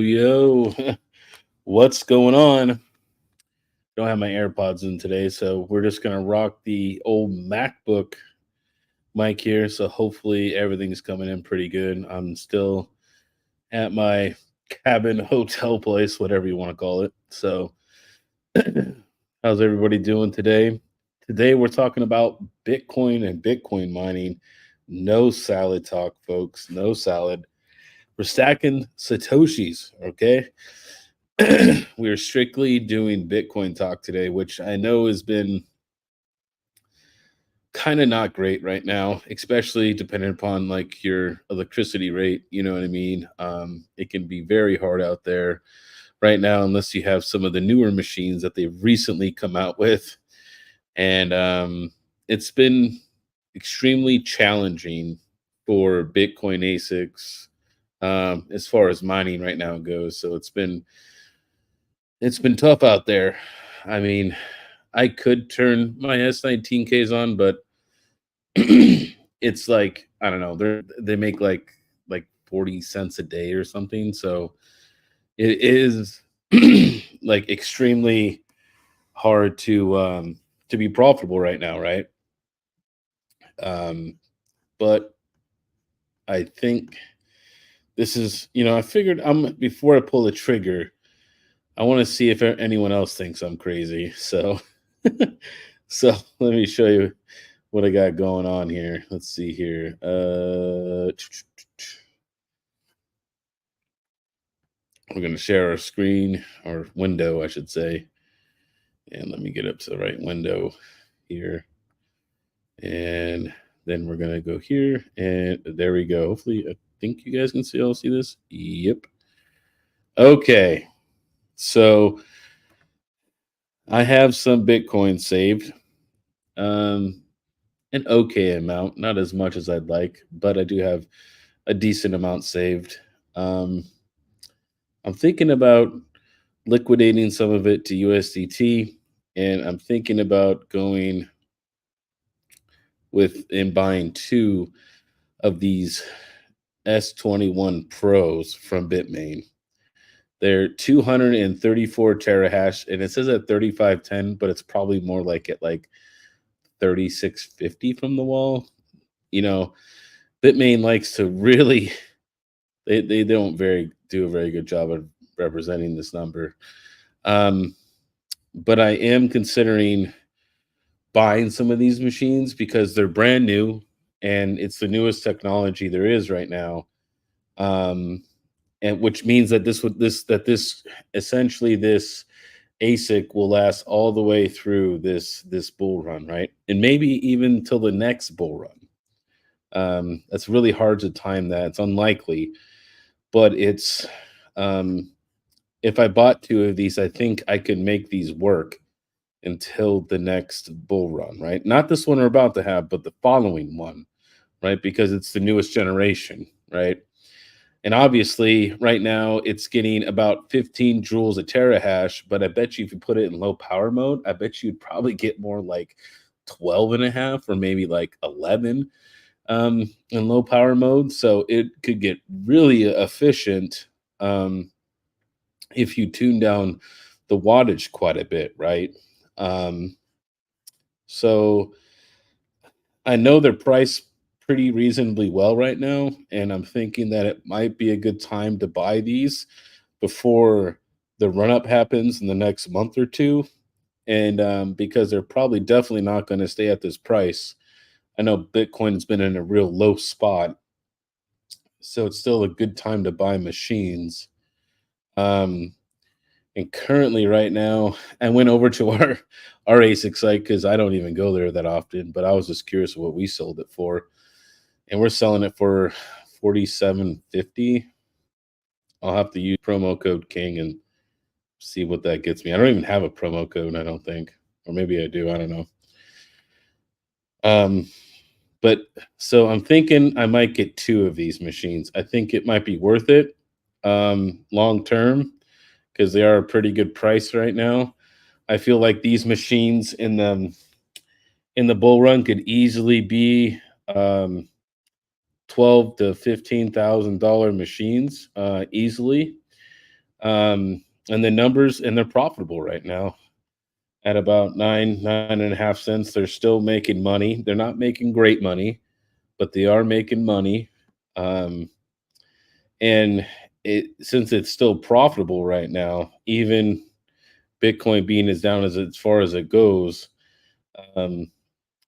Yo, what's going on? Don't have my AirPods in today, so we're just gonna rock the old MacBook mic here. So hopefully everything's coming in pretty good. I'm still at my cabin hotel place, whatever you want to call it. So, how's everybody doing today? Today we're talking about Bitcoin and Bitcoin mining. No salad talk, folks. No salad. We're stacking Satoshis, okay? We are strictly doing Bitcoin talk today, which I know has been kind of not great right now, especially depending upon like your electricity rate. You know what I mean? It can be very hard out there right now, unless you have some of the newer machines that they've recently come out with. And it's been extremely challenging for Bitcoin ASICs as far as mining right now goes. So it's been tough out there. I mean, I could turn my S19Ks on, but it's like I don't know. They make like 40 cents a day or something. So it is like extremely hard to be profitable right now, right? Um, but I think this is I figured I'm before I pull the trigger, I want to see if anyone else thinks I'm crazy. So so let me show you what I got going on here. Let's see here. We're gonna share our screen or window, I should say. And let me get up to the right window here. And then we're gonna go here, and there we go. Hopefully, I think you guys can see this. Yep. Okay. So I have some Bitcoin saved. Um, an okay amount, not as much as I'd like, but I do have a decent amount saved. Um, I'm thinking about liquidating some of it to USDT, and I'm thinking about going with and buying two of these S21 Pros from Bitmain. They're 234 terahash, and it says at 3510, but it's probably more like at like 3650 from the wall. You know, Bitmain likes to really they don't very do a very good job of representing this number. Um, but I am considering buying some of these machines because they're brand new and it's the newest technology there is right now. Um, and which means that this essentially this ASIC will last all the way through this bull run, right? And maybe even till the next bull run. That's really hard to time that. It's unlikely, but it's um, if I bought two of these, I think I could make these work until the next bull run, right? Not this one we're about to have, but the following one, right? Because it's the newest generation, right? And obviously, right now it's getting about 15 joules a terahash, but I bet you if you put it in low power mode, I bet you'd probably get more like 12 and a half or maybe like 11 in low power mode. So it could get really efficient if you tune down the wattage quite a bit, right? Um, so I know they're priced pretty reasonably well right now, and I'm thinking that it might be a good time to buy these before the run up happens in the next month or two. And because they're probably definitely not going to stay at this price. I know Bitcoin has been in a real low spot, so it's still a good time to buy machines. Um, and currently, right now, I went over to our ASIC site because I don't even go there that often, but I was just curious what we sold it for, and we're selling it for 4750. I'll have to use promo code King and see what that gets me. I don't even have a promo code, I don't think, or maybe I do. I don't know. Um, but so I'm thinking I might get two of these machines. I think it might be worth it long term because they are a pretty good price right now. I feel like these machines in the bull run could easily be um, 12 to $15,000 machines easily. And the numbers, and they're profitable right now at about 9.5 cents. They're still making money. They're not making great money, but they are making money. Um, and since it's still profitable right now, even Bitcoin being as down as far as it goes, um,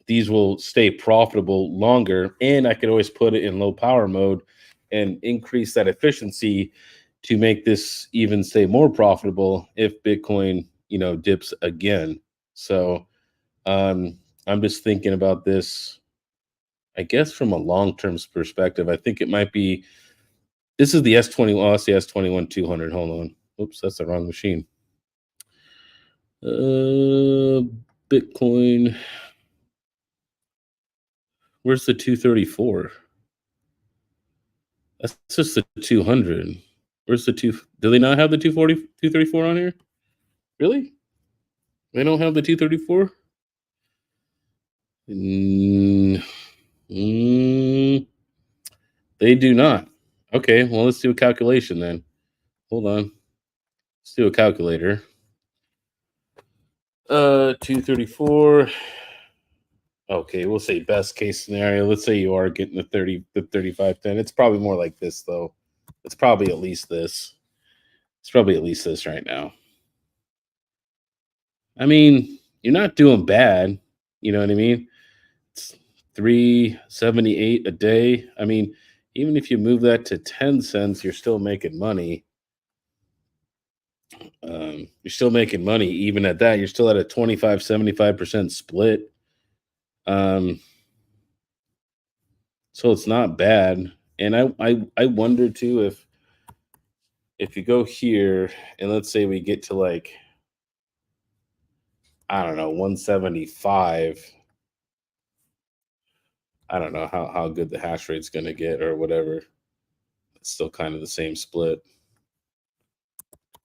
these will stay profitable longer. And I could always put it in low power mode and increase that efficiency to make this even stay more profitable if Bitcoin, dips again. So um, I'm just thinking about this, I guess, from a long term perspective. I think it might be, this is the S21. Oh, that's the S21 200. Hold on. Oops, that's the wrong machine. Bitcoin. Where's the 234? That's just the 200. Where's the two? Do they not have the 234 on here? Really? They don't have the 234? Mm, mm, they do not. Okay, well, let's do a calculation then. Hold on. Let's do a calculator. 234. Okay, we'll say best case scenario. Let's say you are getting the 3510. It's probably more like this though. It's probably at least this. It's probably at least this right now. I mean, you're not doing bad. You know what I mean? It's 378 a day. I mean, even if you move that to 10 cents, you're still making money. You're still making money even at that. You're still at a 25-75% split. Um, so it's not bad. And I wonder too if you go here and let's say we get to like, I don't know, 175. I don't know how good the hash rate's gonna get or whatever. It's still kind of the same split.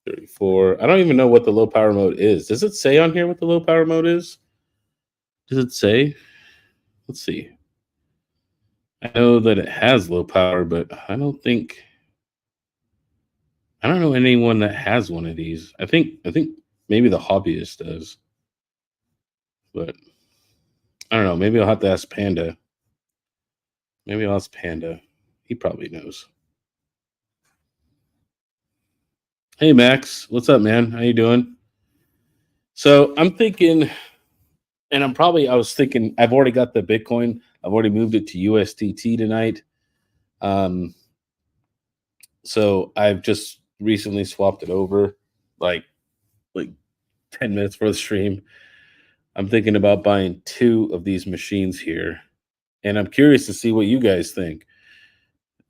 34. I don't even know what the low power mode is. Does it say on here what the low power mode is? Does it say? Let's see. I know that it has low power, but I don't know anyone that has one of these. I think maybe the hobbyist does, but I don't know. Maybe I'll have to ask Panda. Maybe I'll ask Panda. He probably knows. Hey Max, what's up, man? How you doing? So I'm thinking, and I was thinking, I've already got the Bitcoin. I've already moved it to USDT tonight. Um, so I've just recently swapped it over, like like 10 minutes for the stream. I'm thinking about buying two of these machines here, and I'm curious to see what you guys think.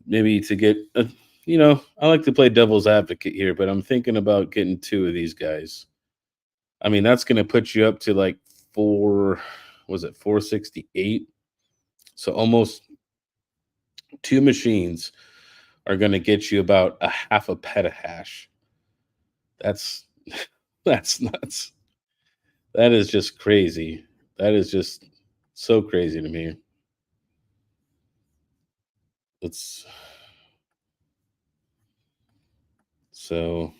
Maybe to get, I like to play devil's advocate here, but I'm thinking about getting two of these guys. I mean, that's going to put you up to like four, was it 468? So almost two machines are going to get you about a half a petahash. That's that's nuts. That is just crazy. That is just so crazy to me. It's so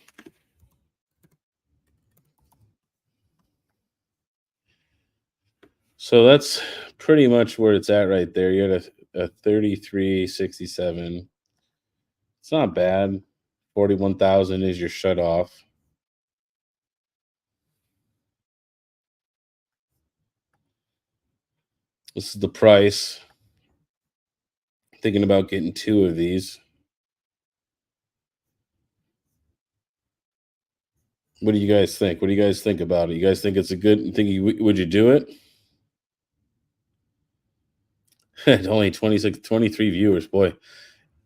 so that's pretty much where it's at right there. You're at a 3367. It's not bad. 41,000 is your shut off. This is the price. Thinking about getting two of these. What do you guys think? What do you guys think about it? You guys think it's a good thing? Would you do it? Only 26, 23 viewers. Boy,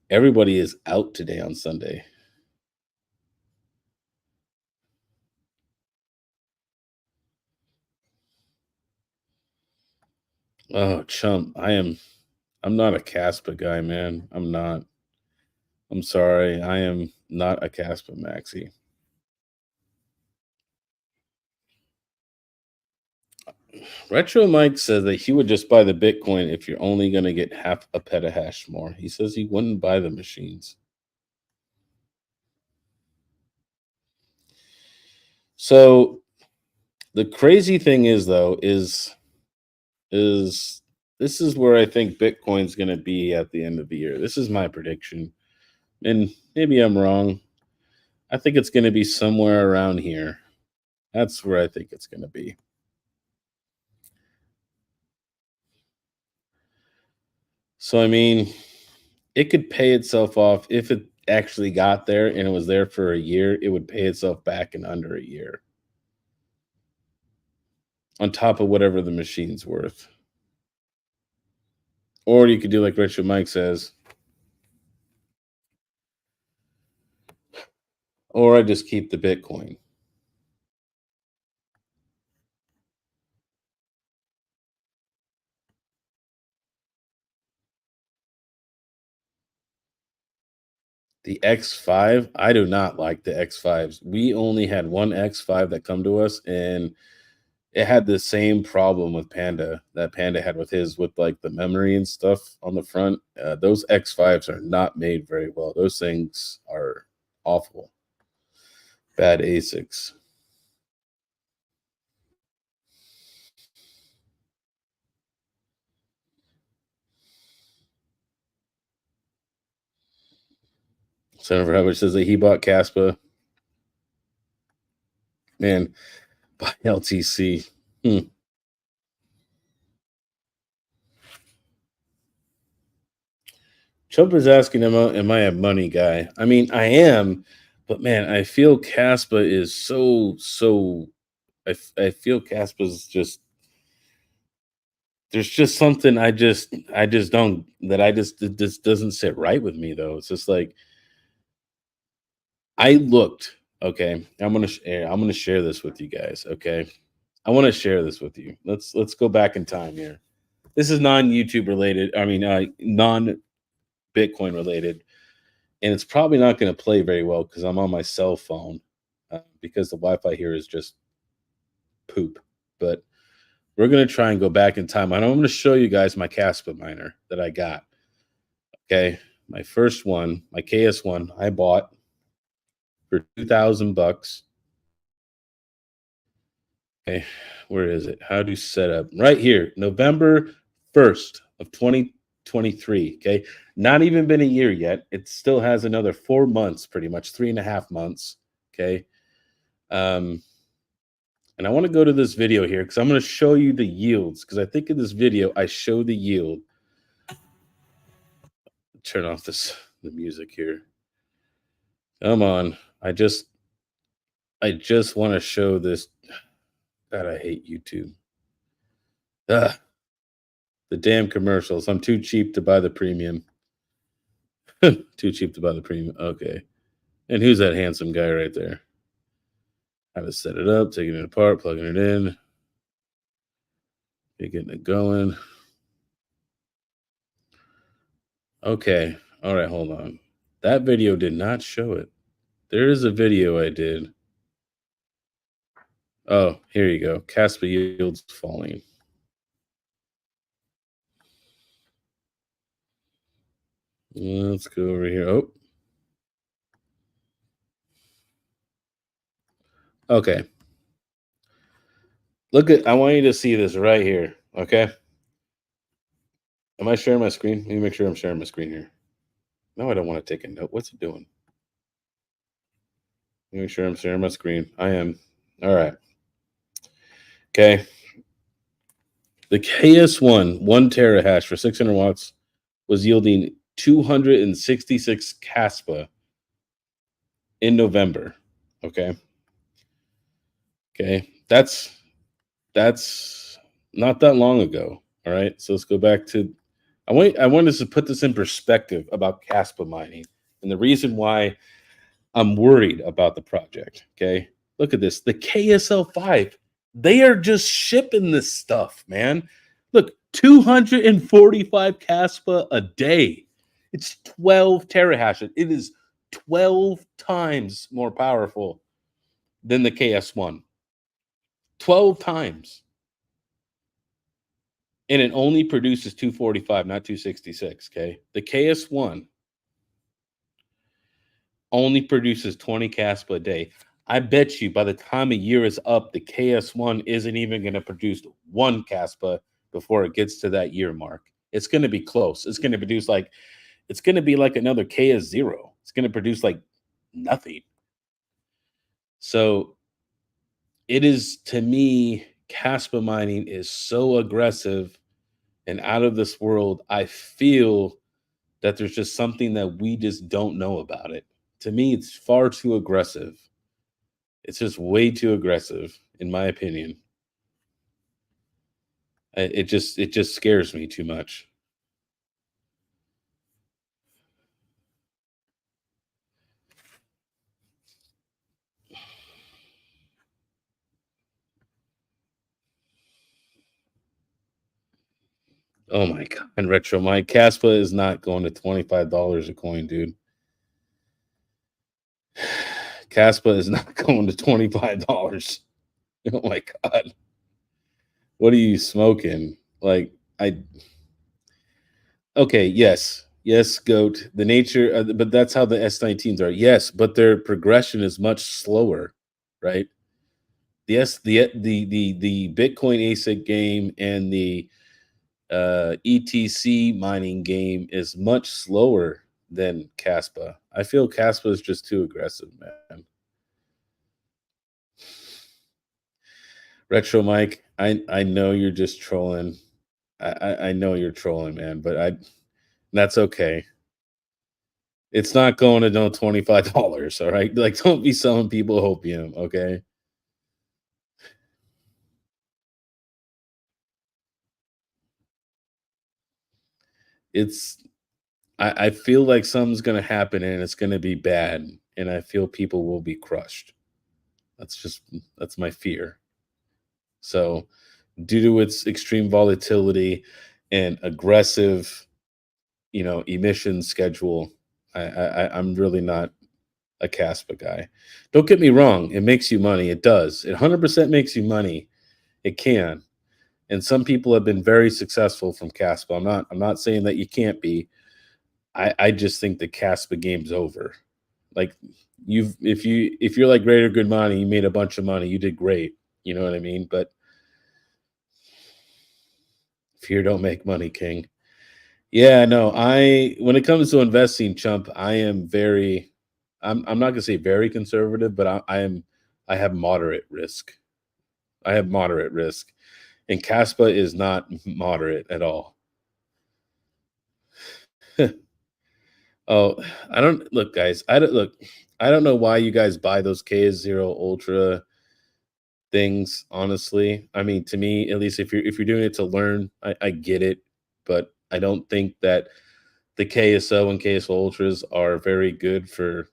everybody is out today on Sunday. Oh, chump. I'm not a Kaspa guy, man. I'm not. I'm sorry. I am not a Kaspa maxi. Retro Mike says that he would just buy the Bitcoin if you're only going to get half a petahash more. He says he wouldn't buy the machines. So the crazy thing is though is this is where I think Bitcoin's going to be at the end of the year. This is my prediction. And maybe I'm wrong. I think it's going to be somewhere around here. That's where I think it's going to be. So I mean, it could pay itself off if it actually got there and it was there for a year, it would pay itself back in under a year. On top of whatever the machine's worth. Or you could do like Richard Mike says, or I just keep the Bitcoin. The X5, I do not like the X5s. We only had one X5 that come to us, and it had the same problem with Panda that Panda had with his, with like the memory and stuff on the front. Those X5s are not made very well. Those things are awful. Bad ASICs. Senator Hubbard says that he bought Kaspa. Man, by LTC. Hmm. Chump is asking, am I a money guy? I mean, I am, but man, I feel Caspa is so. I feel Caspa's just. There's just something I just don't that I just it just doesn't sit right with me though. It's just like I looked. Okay, I'm gonna share this with you guys. Okay, I want to share this with you. Let's go back in time here. This is non YouTube related. I mean, non Bitcoin related, and it's probably not going to play very well because I'm on my cell phone because the Wi-Fi here is just poop. But we're going to try and go back in time. And I'm going to show you guys my Caspa miner that I got. Okay, my first one, my KS1, I bought for $2,000. Okay, where is it? How to set up? Right here, November 1st of 2023. Okay, not even been a year yet. It still has another 4 months, pretty much 3.5 months. Okay, and I want to go to this video here because I'm going to show you the yields because I think in this video I show the yield. Turn off the music here. Come on, I just want to show this. God, I hate YouTube. Ugh, the damn commercials. I'm too cheap to buy the premium. Too cheap to buy the premium. Okay. And who's that handsome guy right there? How to set it up, taking it apart, plugging it in, getting it going. Okay. All right, hold on. That video did not show it. There is a video I did. Oh, here you go. Caspa yields falling. Let's go over here. Oh, okay. Look at, I want you to see this right here. Okay. Am I sharing my screen? Let me make sure I'm sharing my screen here. No, I don't want to take a note. What's it doing? Let me make sure I'm sharing my screen. I am. All right. Okay. The KS1 1 terahash for 600 watts was yielding 266 Caspa in November. Okay. Okay. That's not that long ago. All right. So let's go back to I want us to put this in perspective about Caspa mining and the reason why I'm worried about the project. Okay. Look at this. The KSL5, they are just shipping this stuff, man. Look, 245 Caspa a day. It's 12 terahashes. It is 12 times more powerful than the KS1. 12 times. And it only produces 245, not 266. Okay. The KS1 only produces 20 Caspa a day. I bet you by the time a year is up, the KS1 isn't even going to produce one Caspa before it gets to that year mark. It's going to be close. It's going to produce like it's going to be like another KS0. It's going to produce like nothing. So it is, to me, Caspa mining is so aggressive and out of this world. I feel that there's just something that we just don't know about it. To me, it's far too aggressive. It's just way too aggressive, in my opinion. It just scares me too much. Oh my god! And retro, my Caspa is not going to $25 a coin, dude. Caspa is not going to $25. Oh my god! What are you smoking? Like I Okay, yes. Yes, GOAT. The nature, but that's how the S19s are. Yes, but their progression is much slower, right? The Bitcoin ASIC game and the ETC mining game is much slower than Caspa. I feel Caspa is just too aggressive, man. Retro Mike, I know you're just trolling. I know you're trolling, man, but I that's okay. It's not going to no $25, all right? Like, don't be selling people opium, okay? It's I feel like something's gonna happen and it's gonna be bad, and I feel people will be crushed. That's just that's my fear. So, due to its extreme volatility and aggressive, emission schedule, I'm really not a Caspa guy. Don't get me wrong, it makes you money. It does. It 100% makes you money. It can. And some people have been very successful from Caspa. I'm not saying that you can't be. I just think the Caspa game's over. Like if you're like greater good money, you made a bunch of money, you did great. You know what I mean? But fear don't make money, King. Yeah, no, I when it comes to investing, chump, I am very I'm not gonna say very conservative, but I have moderate risk. I have moderate risk. And Caspa is not moderate at all. Oh, I don't look, guys. I don't look. I don't know why you guys buy those KS0 Ultra things. Honestly, I mean, to me, at least, if you're doing it to learn, I get it, but I don't think that the KSO and KSO Ultras are very good for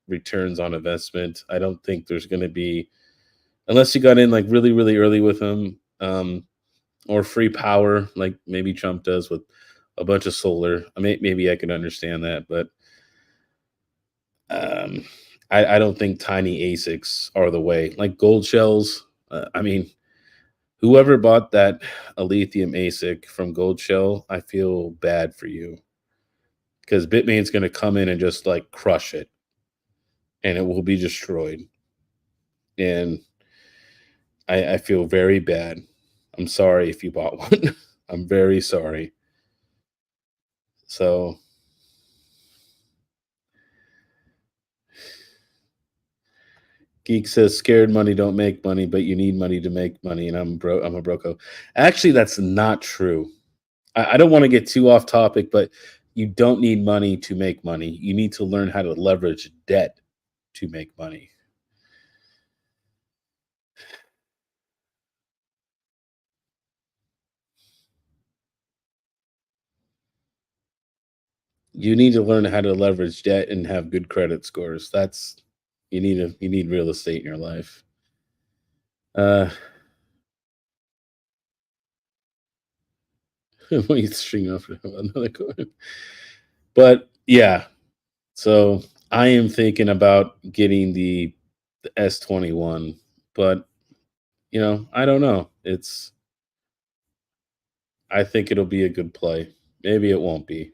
returns on investment. I don't think there's going to be unless you got in like really really early with them, or free power like maybe Trump does with a bunch of solar. Maybe I can understand that, but Um, I don't think tiny ASICs are the way. Like gold shells. I mean, whoever bought that a lithium ASIC from Gold Shell, I feel bad for you because Bitmain's going to come in and just like crush it, and it will be destroyed. And I feel very bad. I'm sorry if you bought one. I'm very sorry. So Geek says scared money don't make money, but you need money to make money. And I'm broke. I'm a broco. Actually, that's not true. I don't want to get too off topic, but you don't need money to make money. You need to learn how to leverage debt to make money. You need to learn how to leverage debt and have good credit scores. That's you need real estate in your life. Uh when you string off another coin. But yeah, so I am thinking about getting the S21, but I don't know. I think it'll be a good play. Maybe it won't be.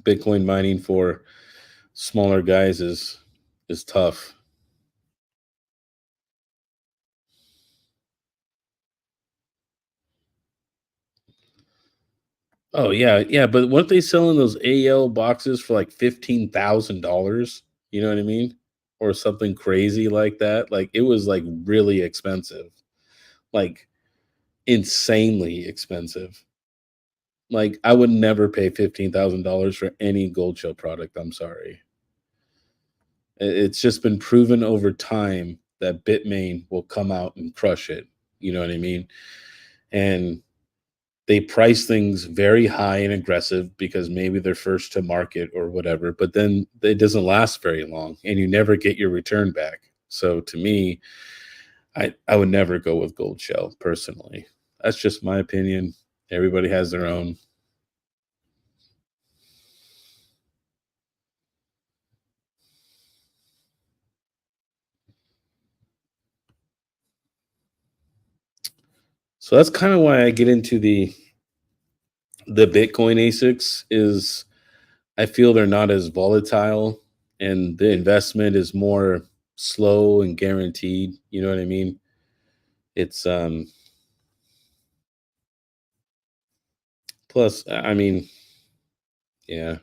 Bitcoin mining for smaller guys is tough. Oh yeah, yeah, but weren't they selling those AL boxes for like $15,000? You know what I mean? Or something crazy like that. Like it was like really expensive. Like insanely expensive. Like I would never pay $15,000 for any gold shell product. I'm sorry. It's just been proven over time that Bitmain will come out and crush it. You know what I mean? And they price things very high and aggressive because maybe they're first to market or whatever, but then it doesn't last very long and you never get your return back. So to me, I would never go with gold shell personally. That's just my opinion. Everybody has their own. So that's kind of why I get into the Bitcoin ASICs is I feel they're not as volatile and the investment is more slow and guaranteed. You know what I mean? It's plus I mean, yeah,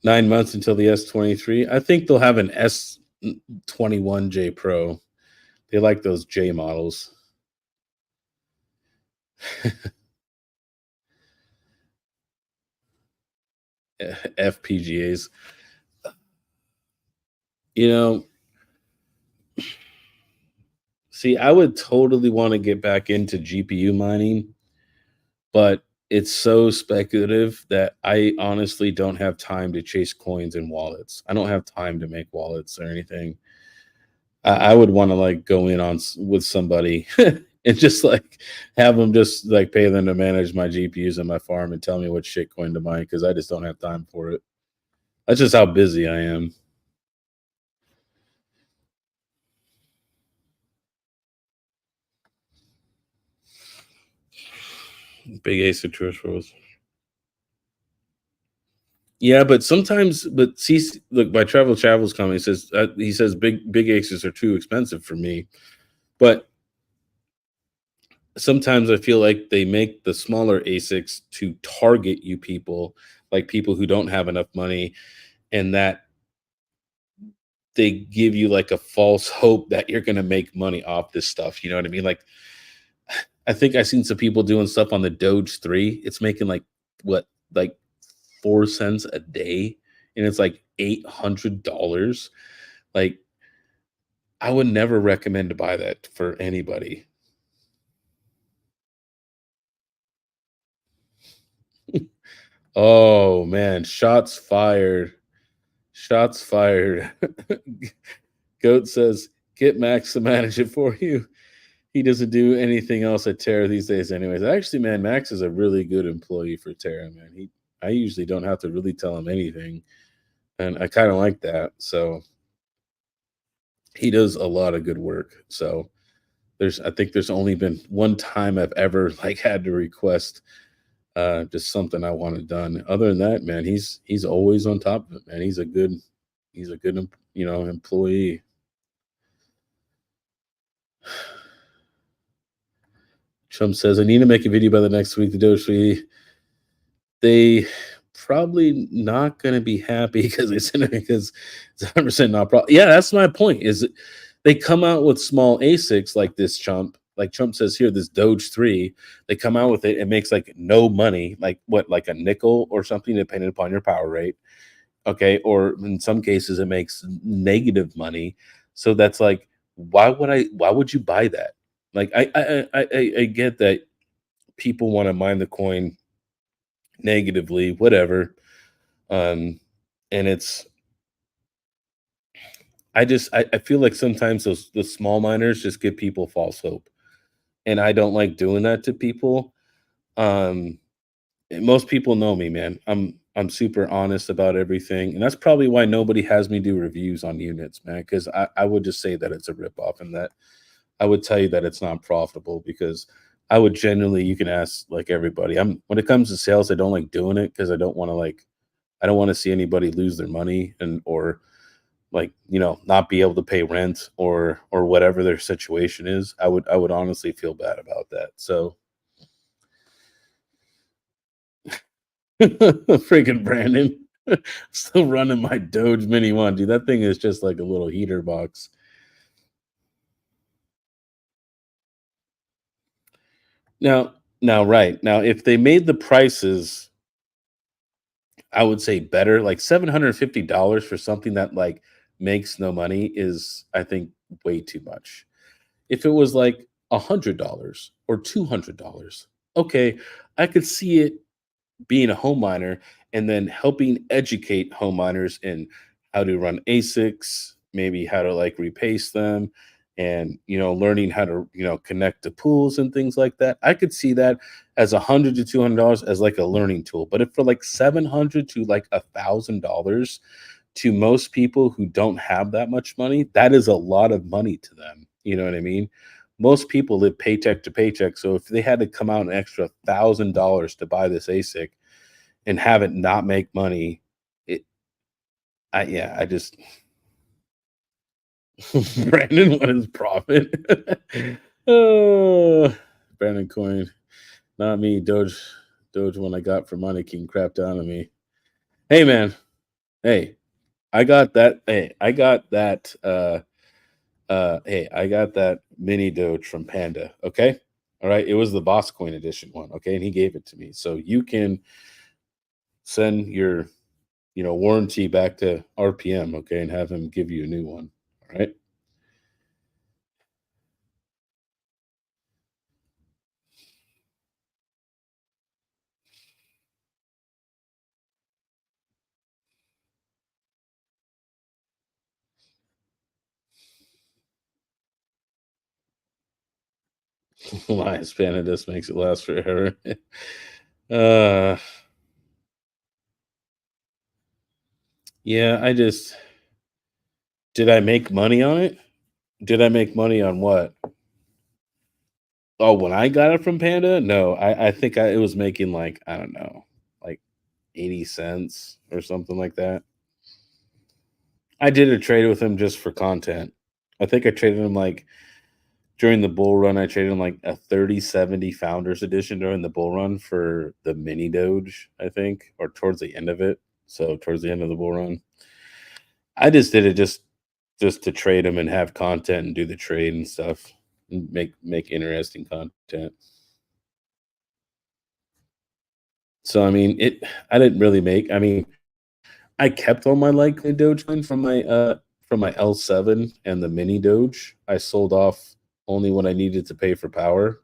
9 months until the S23. I think they'll have an S21 J Pro. They like those J models, FPGAs. You know, see, I would totally want to get back into GPU mining, but it's so speculative that I honestly don't have time to chase coins and wallets. I don't have time to make wallets or anything. I would want to like go in on with somebody and just like have them just like pay them to manage my GPUs and my farm and tell me what shitcoin to mine because I just don't have time for it. That's just how busy I am. Big Ace of Truth Rolls. Yeah, but sometimes, but see, look, my travel travels company says he says big aces are too expensive for me, but sometimes I feel like they make the smaller ASICs to target you people, like people who don't have enough money, and that they give you like a false hope that you're gonna make money off this stuff. You know what I mean? Like I think I've seen some people doing stuff on the Doge 3. It's making like what, like 4 cents a day, and it's like $800. Like I would never recommend to buy that for anybody. Oh man, shots fired. Shots fired. Goat says, get Max to manage it for you. He doesn't do anything else at Terra these days, anyways. Actually, man, Max is a really good employee for Terra, man. I usually don't have to really tell him anything, and I kind of like that. So he does a lot of good work. So I think there's only been one time I've ever like had to request just something I wanted done. Other than that, man, he's always on top of it, man. He's a good employee. Trump says, I need to make a video by the next week. The Doge tree, they probably not going to be happy because they said because it's 100% not problem. Yeah, that's my point. Is they come out with small ASICs like this Trump, like Trump says here, this Doge 3, they come out with it. It makes like no money, like what, like a nickel or something, depending upon your power rate. Okay. Or in some cases, it makes negative money. So that's like, why would you buy that? Like, I get that people want to mine the coin negatively, whatever. Um, and I feel like sometimes the small miners just give people false hope. And I don't like doing that to people. Um, and most people know me, man. I'm super honest about everything. And that's probably why nobody has me do reviews on units, man. Because I would just say that it's a ripoff and that I would tell you that it's not profitable because I would generally you can ask like everybody. I'm when it comes to sales, I don't like doing it because I don't want to like I don't want to see anybody lose their money and or like, not be able to pay rent or whatever their situation is. I would honestly feel bad about that. So freaking Brandon. Still running my Doge Mini One, dude. That thing is just like a little heater box. Now, right now, if they made the prices, I would say better. Like $750 for something that like makes no money is, I think, way too much. If it was like $100 or $200, okay, I could see it being a home miner and then helping educate home miners in how to run ASICs, maybe how to like repaste them and learning how to connect to pools and things like that. I could see that as $100 to $200 as like a learning tool. But if for like 700 to like $1,000 to most people who don't have that much money, that is a lot of money to them. You know what I mean? Most people live paycheck to paycheck. So if they had to come out an extra $1,000 to buy this ASIC and have it not make money, it, yeah, I just Brandon, what is profit? Oh, Brandon Coin, not me. Doge, when I got for money, can crap down on me. Hey, man. Hey, I got that. Hey, I got that. Hey, I got that mini Doge from Panda. Okay. All right. It was the Boss Coin edition one. Okay. And he gave it to me. So you can send your, warranty back to RPM. Okay. And have him give you a new one. All right. Lion span of this makes it last forever. uh, yeah. Did I make money on it? Did I make money on what? Oh, when I got it from Panda? No, I think it was making like, I don't know, like 80 cents or something like that. I did a trade with him just for content. I think I traded him like during the bull run. I traded him like a 3070 Founders Edition during the bull run for the mini Doge, I think, or towards the end of it. So towards the end of the bull run, I just did it just to trade him and have content and do the trade and stuff and make interesting content. So I mean, I didn't really make. I mean, I kept all my Litecoin Dogecoin from my L7 and the mini Doge. I sold off only when I needed to pay for power.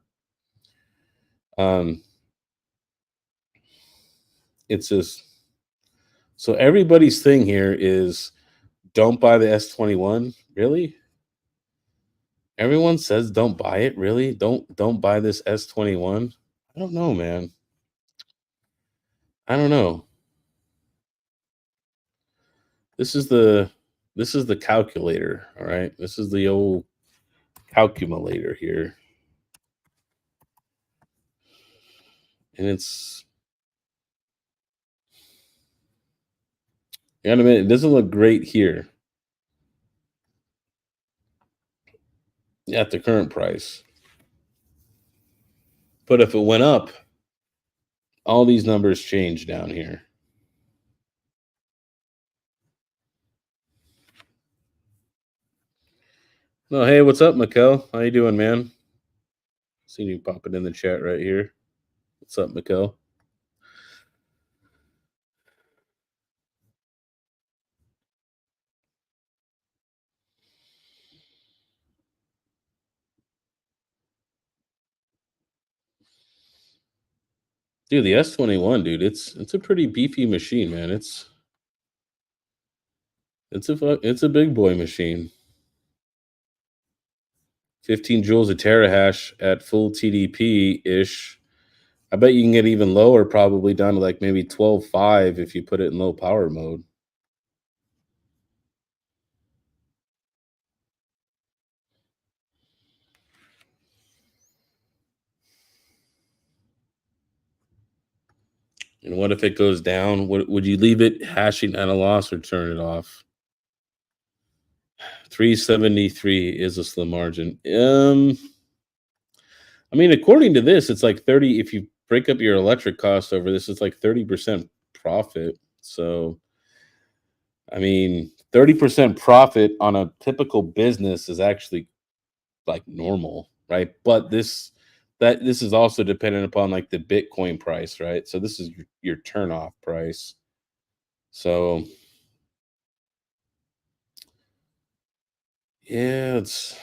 Um, it's just so everybody's thing here is don't buy the S21. Really? Everyone says don't buy it. Really? Don't buy this S21. I don't know, man. I don't know. This is the this is the calculator. All right. This is the old calculator here, and it's you gotta admit, it doesn't look great here at the current price. But if it went up, all these numbers change down here. No, hey, what's up, Mikkel? How you doing, man? See you popping in the chat right here. What's up, Mikkel? Dude, the S21, dude, it's a pretty beefy machine, man. It's a big boy machine. 15 joules a terahash at full TDP ish. I bet you can get even lower, probably down to like maybe 12.5 if you put it in low power mode. And what if it goes down? Would you leave it hashing at a loss or turn it off? 373 is a slim margin. I mean, according to this, it's like 30. If you break up your electric cost over this, it's like 30% profit. So, I mean, 30% profit on a typical business is actually like normal, right? But this is also dependent upon like the Bitcoin price, right? So this is your turn off price. So yeah, that's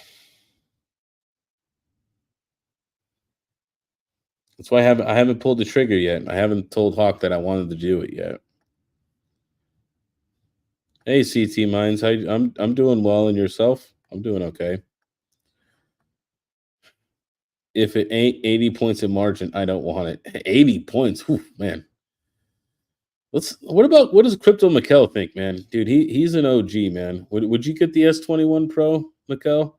why I haven't pulled the trigger yet. I haven't told Hawk that I wanted to do it yet. Hey, CT Mines, I'm doing well, and yourself? I'm doing okay. If it ain't 80 points in margin, I don't want it. 80 points, whew, man. What does Crypto Mikkel think, man? Dude, he's an OG, man. Would you get the S21 Pro, Mikkel?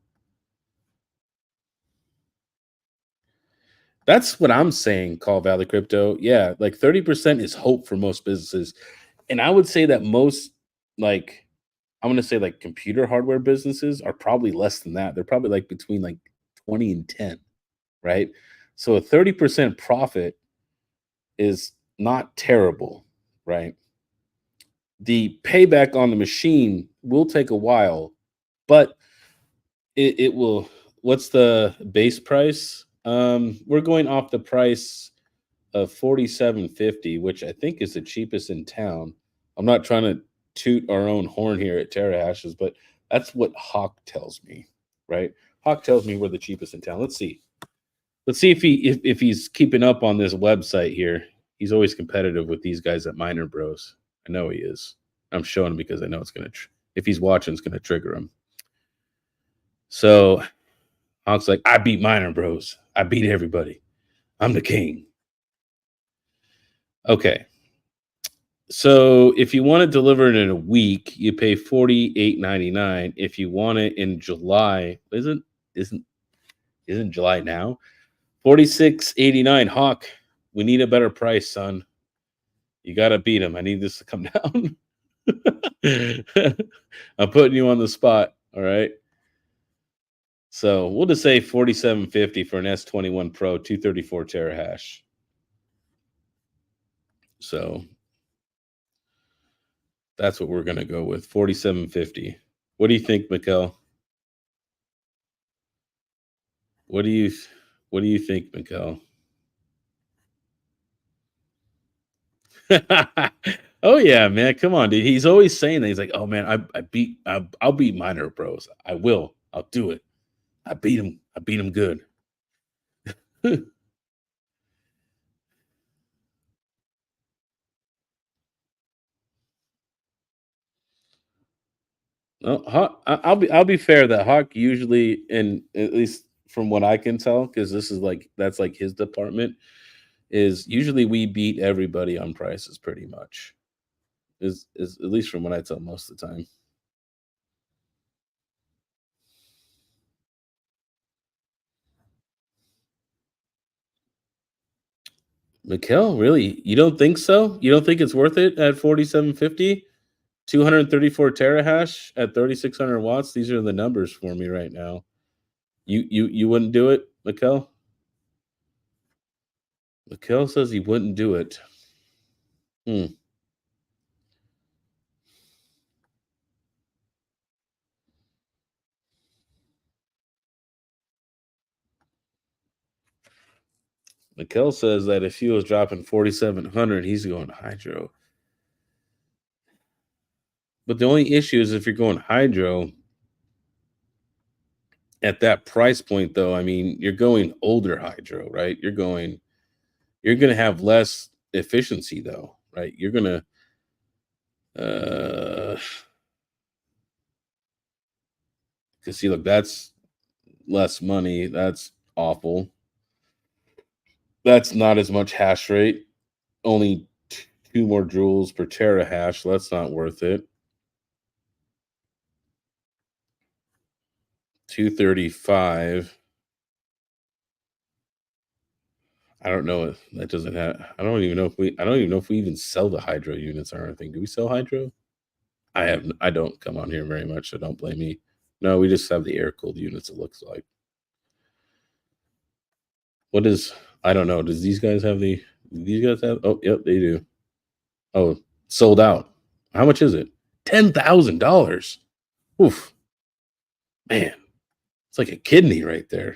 That's what I'm saying, Call Valley Crypto. Yeah, like 30% is hope for most businesses. And I would say that most, like, I'm gonna say like computer hardware businesses are probably less than that. They're probably like between like 20 and 10, right? So a 30% profit is not terrible, right? The payback on the machine will take a while, but it will. What's the base price? We're going off the price of 47.50, which I think is the cheapest in town. I'm not trying to toot our own horn here at Terahashes, but that's what Hawk tells me, right? Hawk tells me we're the cheapest in town. Let's see. Let's see if he's keeping up on this website here. He's always competitive with these guys at Miner Bros. I know he is. I'm showing him because I know it's gonna. If he's watching, it's gonna trigger him. So Hawk's like, I beat Miner Bros. I beat everybody. I'm the king. Okay. So if you want to deliver it in a week, you pay $48.99. If you want it in July, isn't isn't July now? $46.89. Hawk, we need a better price, son. You gotta beat him. I need this to come down. I'm putting you on the spot. All right. So we'll just say 47.50 for an S21 Pro, 234 terahash. So that's what we're gonna go with. 47.50. What do you think, Mikkel? What do you what do you think, Mikkel? Oh yeah, man. Come on, dude. He's always saying that. He's like, oh man, I'll beat Minor Bros. I will. I'll do it. I beat him. I beat him good. No, Hawk, I'll be fair that Hawk usually, and at least from what I can tell, because this is like that's like his department, is usually we beat everybody on prices pretty much. Is at least from what I tell most of the time. Mikkel, really? You don't think so? You don't think it's worth it at 47.50? 234 terahash at 3600 watts. These are the numbers for me right now. You wouldn't do it, Mikkel? Mikkel says he wouldn't do it. Hmm. Mikkel says that if he was dropping 4700, he's going hydro. But the only issue is if you're going hydro at that price point, though, I mean, you're going older hydro, right? You're going to have less efficiency, though, right? You're going to, because see, look, that's less money. That's awful. That's not as much hash rate. Only two more joules per terahash. So that's not worth it. 235. I don't know. That doesn't have. I don't even know if we. I don't even know if we even sell the hydro units or anything. Do we sell hydro? I have. I don't come on here very much, so don't blame me. No, we just have the air cooled units. It looks like. What is? I don't know. Does these guys have the? Do these guys have? Oh, yep, they do. Oh, sold out. How much is it? $10,000. Oof, man, it's like a kidney right there.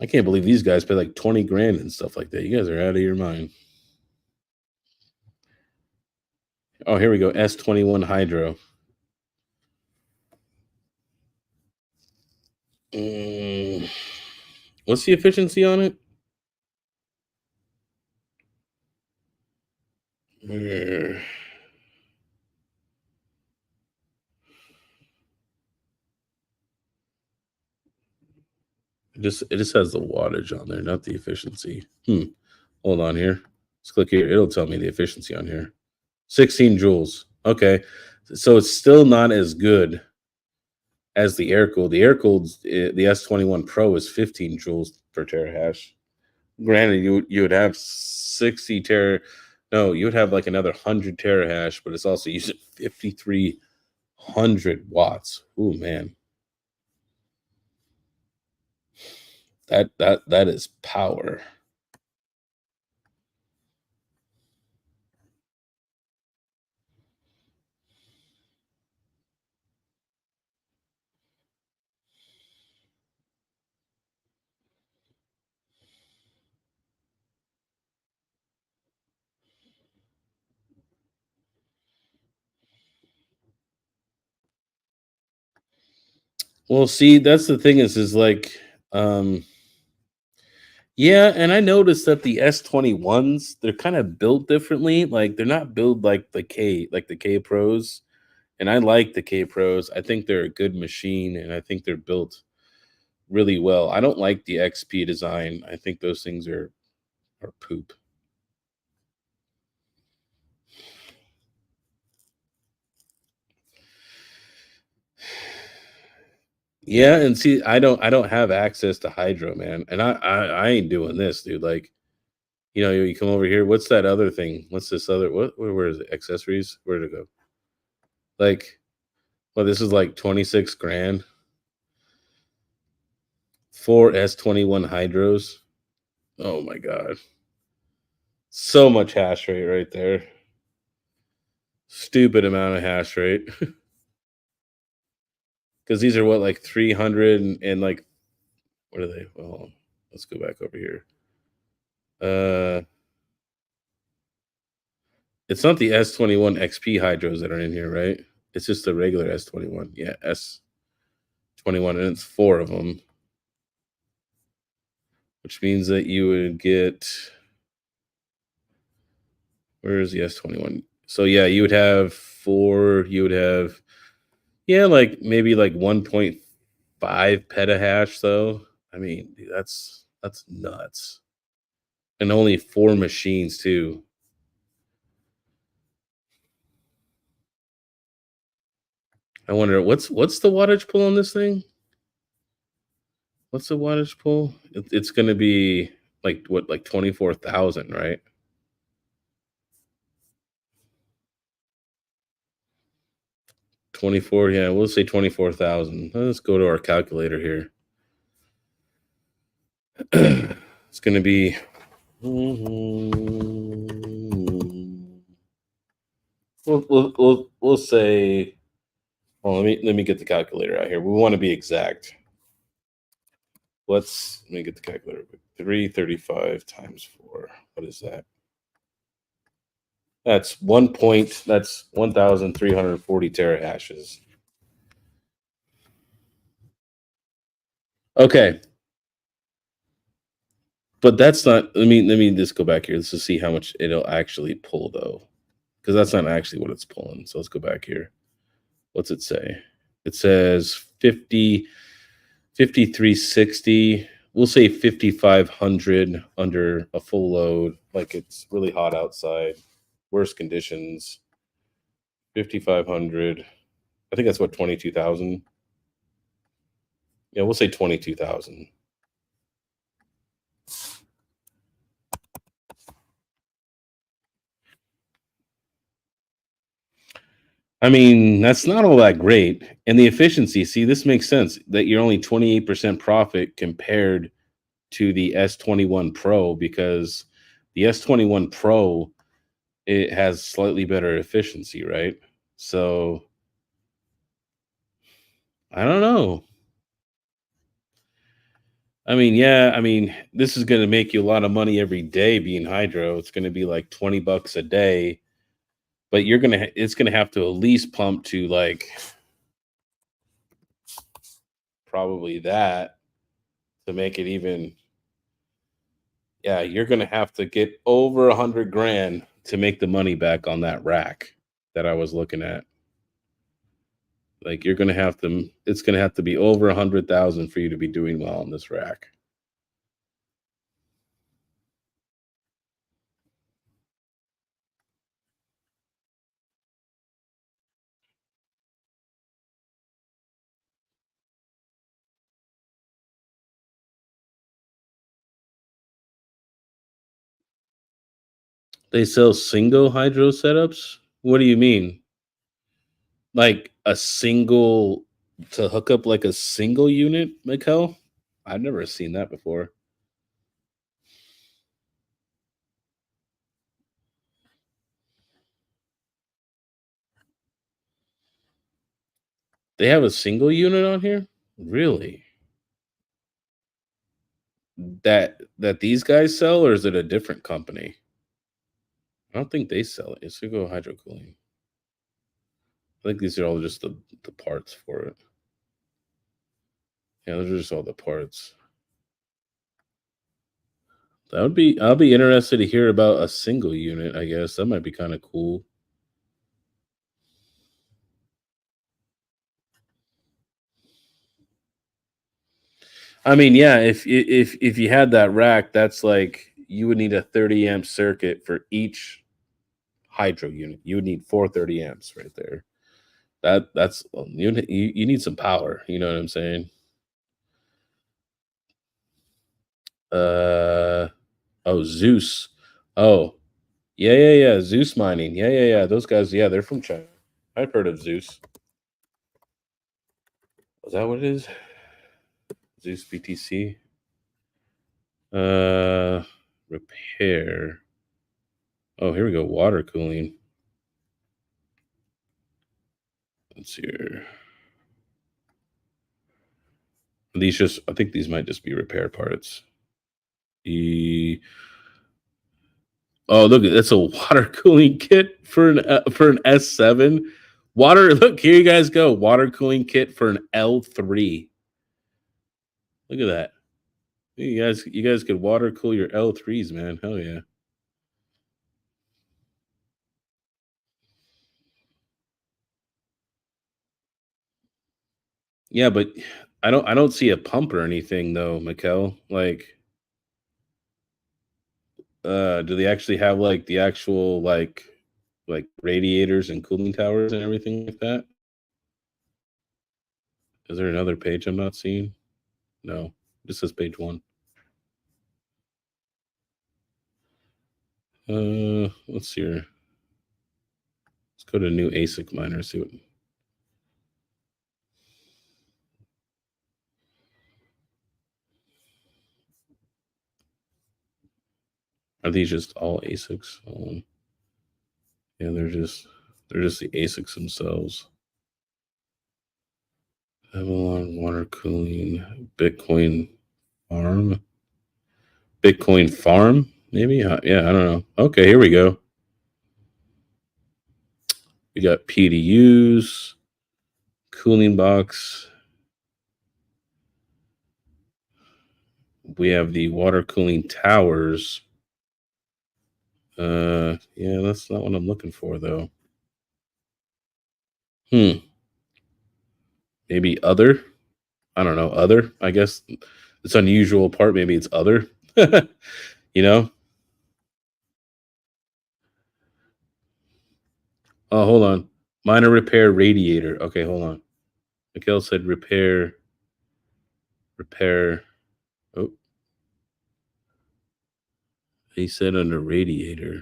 I can't believe these guys pay like 20 grand and stuff like that. You guys are out of your mind. Oh, here we go. S21 Hydro. Mm, what's the efficiency on it? Mm, it just has the wattage on there, not the efficiency. Hold on here. Let's click here. It'll tell me the efficiency on here. 16 joules. Okay. So it's still not as good as the air cooled. The air cooled, the S21 Pro is 15 joules per terahash. Granted, you would have 60 tera. No, you would have like another 100 terahash, but it's also using 5,300 watts. Oh man, that is power. Well, see, that's the thing is like, um, yeah, and I noticed that the S21s, they're kind of built differently. Like they're not built like the K Pros. And I like the K Pros. I think they're a good machine and I think they're built really well. I don't like the XP design. I think those things are poop. Yeah, and see, I don't have access to Hydro, man. And I ain't doing this, dude. Like, you come over here. What's that other thing? What's this other where is it? Accessories? Where to go? Like, well, this is like 26 grand. Four S21 Hydros. Oh my god. So much hash rate right there. Stupid amount of hash rate. Because these are what, like 300 and like, what are they? Well, let's go back over here. Uh it's not the S21 XP hydros that are in here, right? It's just the regular S21. Yeah, S21, and it's four of them, which means that you would get, where is the S21? So yeah, you would have four, you would have, yeah, like maybe like 1.5 petahash though. I mean, dude, that's nuts. And only four machines too. I wonder what's the wattage pull on this thing? What's the wattage pull? It's going to be like what, like 24,000, right? 24, yeah, we'll say 24,000. Let's go to our calculator here. It's going to be, we'll say, well, let me get the calculator out here. We want to be exact. Let me get the calculator. 335 times 4. What is that? That's 1,340 terahashes. Okay, but that's not. Let me just go back here. Let's just see how much it'll actually pull though, because that's not actually what it's pulling. So let's go back here. What's it say? It says 5360. We'll say 5,500 under a full load, like it's really hot outside, worst conditions. 5,500. I think that's what, 22,000. Yeah, we'll say 22,000. I mean, that's not all that great. And the efficiency, see, this makes sense that you're only 28% profit compared to the S21 Pro because the S21 Pro, it has slightly better efficiency, right? So I don't know. I mean, yeah, I mean, this is going to make you a lot of money every day being hydro. It's going to be like 20 bucks a day, but it's going to have to at least pump to like probably that to make it even. Yeah, you're going to have to get over 100 grand to make the money back on that rack that I was looking at. Like you're going to have to, it's going to have to be over 100,000 for you to be doing well on this rack. They sell single hydro setups. What do you mean? Like a single to hook up like a single unit, Mikkel? I've never seen that before. They have a single unit on here? Really? That these guys sell, or is it a different company? I don't think they sell it. It's go hydro cooling. I think these are all just the parts for it. Yeah, those are just all the parts. I'll be interested to hear about a single unit, I guess. That might be kind of cool. I mean, yeah, if you had that rack, that's like you would need a 30 amp circuit for each hydro unit. You would need 430 amps right there. That's you need some power. You know what I'm saying? Uh oh, Zeus. Oh yeah, yeah, yeah. Zeus mining. Yeah, yeah, yeah. Those guys. Yeah, they're from China. I've heard of Zeus. Is that what it is? Zeus BTC. Uh, repair. Oh, here we go. Water cooling. Let's see here. These just, I think these might just be repair parts. E. Oh, look, that's a water cooling kit for an S7. Water. Look, here you guys go. Water cooling kit for an L3. Look at that. You guys could water cool your L3s, man. Hell yeah. Yeah, but I don't see a pump or anything though, Mikkel. Like, do they actually have like the actual like radiators and cooling towers and everything like that? Is there another page I'm not seeing? No, this is page one. Let's see here. Let's go to new ASIC miner. See what are these just all ASICs? Yeah, they're just the ASICs themselves. Avalon water cooling, Bitcoin farm, maybe. Yeah, I don't know. Okay, here we go. We got PDUs, cooling box. We have the water cooling towers. Yeah, that's not what I'm looking for though. Hmm. Maybe other. I don't know. Other. I guess it's unusual part. Maybe it's other. you know. Oh, hold on. Minor repair radiator. Okay, hold on. Mikhail said repair. Oh, he said under radiator.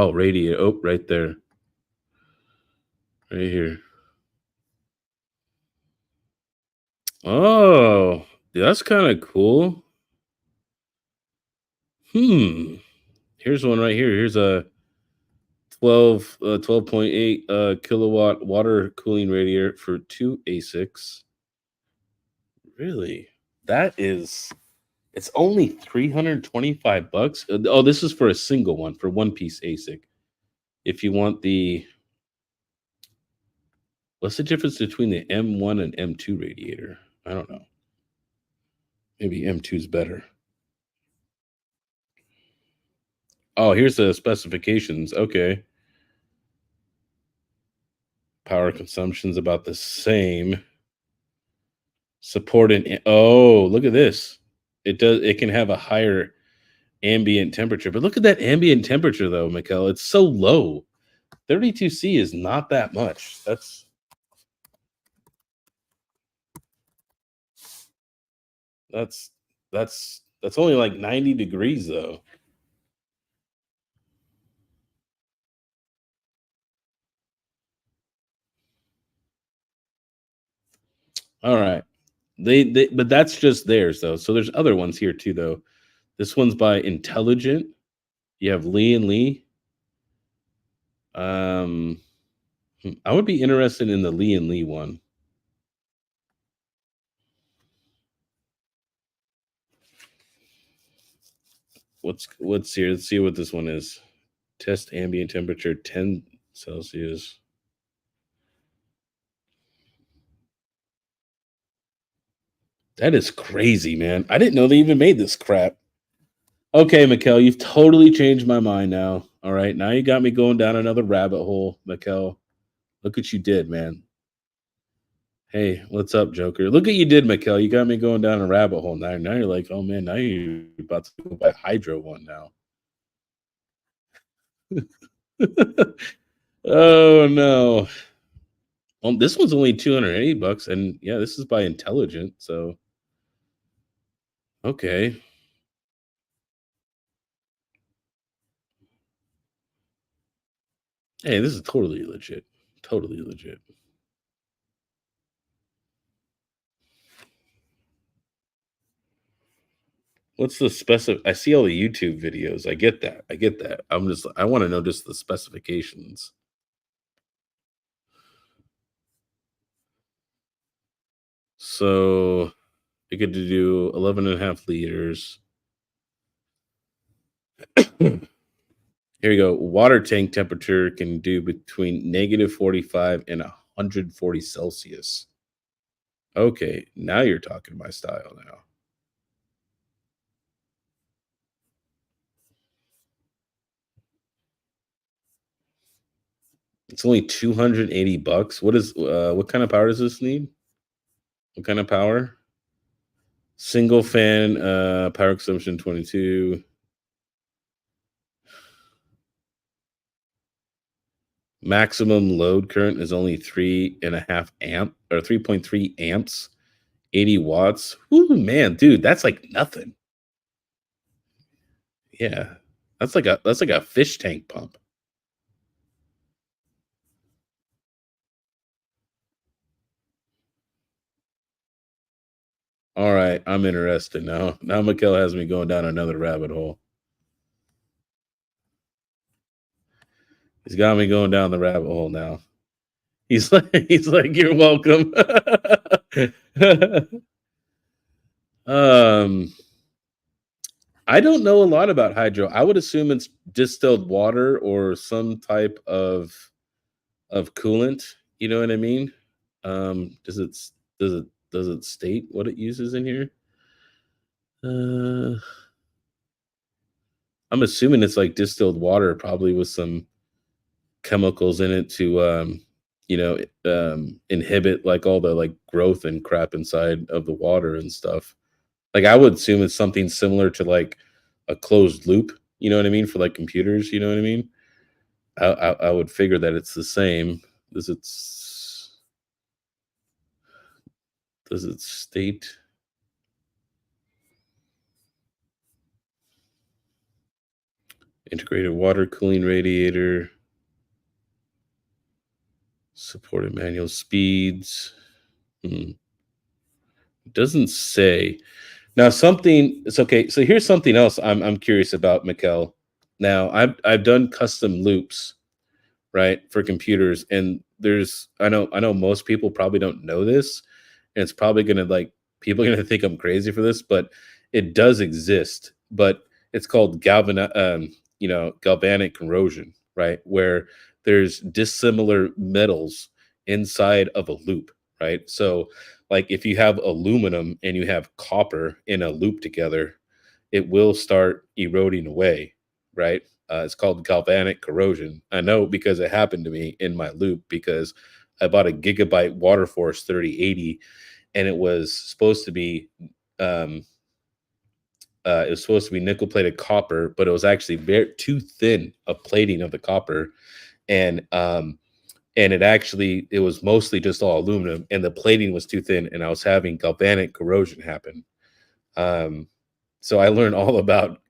Oh, radiator. Oh, right there. Right here. Oh, that's kind of cool. Hmm. Here's one right here. Here's a 12.8 kilowatt water cooling radiator for two ASICs. Really? That is it's only 325 bucks. Oh, this is for a single one for one piece ASIC. If you want the what's the difference between the M1 and M2 radiator? I don't know. Maybe M2 is better. Oh, here's the specifications. Okay. Power consumption's about the same. Support an oh, look at this. It can have a higher ambient temperature. But look at that ambient temperature though, Mikkel. It's so low. 32C is not that much. That's that's only like 90 degrees though. All right. They but that's just theirs though. So there's other ones here too though. This one's by Intelligent. You have Lee and Lee. Um I would be interested in the Lee and Lee one. What's here? Let's see what this one is. Test ambient temperature 10 Celsius. That is crazy, man. I didn't know they even made this crap. Okay, Mikkel, you've totally changed my mind now. All right, now you got me going down another rabbit hole, Mikkel. Look what you did, man. Hey, what's up, Joker? Look what you did, Mikkel. You got me going down a rabbit hole. Now you're like, oh man, now you're about to go buy Hydro one now. Oh no. This one's only 280 bucks, and yeah, this is by Intelligent. So okay. Hey, this is totally legit. Totally legit. What's the specific? I see all the YouTube videos. I get that. I get that. I want to know just the specifications. So you get to do 11 and a half liters. Here you go. Water tank temperature can do between negative 45 and 140 Celsius. Okay, now you're talking my style now. It's only 280 bucks. What kind of power does this need? What kind of power? Single fan, power consumption 22. Maximum load current is only 3.5 amp or 3.3 amps, 80 watts. Ooh, man, dude, that's like nothing. Yeah. That's like a fish tank pump. All right, I'm interested now. Now Mikkel has me going down another rabbit hole. He's got me going down the rabbit hole now. He's like, you're welcome. um, I don't know a lot about hydro. I would assume it's distilled water or some type of coolant. You know what I mean? Does it state what it uses in here? Uh, I'm assuming it's like distilled water, probably with some chemicals in it to inhibit like all the like growth and crap inside of the water and stuff. Like I would assume it's something similar to like a closed loop. You know what I mean for like computers. You know what I mean? I would figure that it's the same. Does it does it state? Integrated water cooling radiator, supported manual speeds. Hmm. It doesn't say. Now something it's okay. So here's something else I'm curious about, Mikkel. Now I've done custom loops, right, for computers, and I know most people probably don't know this, and it's probably gonna like people are gonna think I'm crazy for this, but it does exist. But it's called galvanic corrosion, right? Where there's dissimilar metals inside of a loop, right? So like if you have aluminum and you have copper in a loop together, it will start eroding away, right? It's called galvanic corrosion. I know because it happened to me in my loop because I bought a gigabyte Waterforce 3080 and um, it was supposed to be nickel plated copper, but it was actually very too thin a plating of the copper, and it was mostly just all aluminum, and the plating was too thin, and I was having galvanic corrosion happen. Um, so I learned all about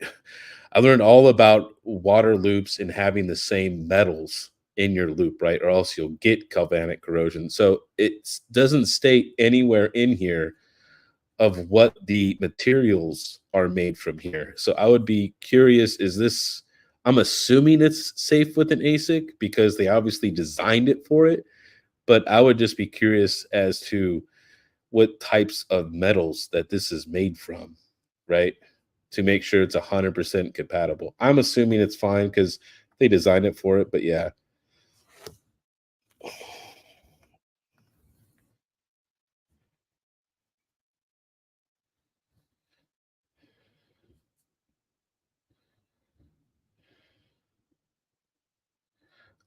water loops and having the same metals in your loop, right? Or else you'll get galvanic corrosion. So it doesn't state anywhere in here of what the materials are made from here. So I would be curious, I'm assuming it's safe with an ASIC because they obviously designed it for it, but I would just be curious as to what types of metals that this is made from, right? To make sure it's 100% compatible. I'm assuming it's fine because they designed it for it, but yeah.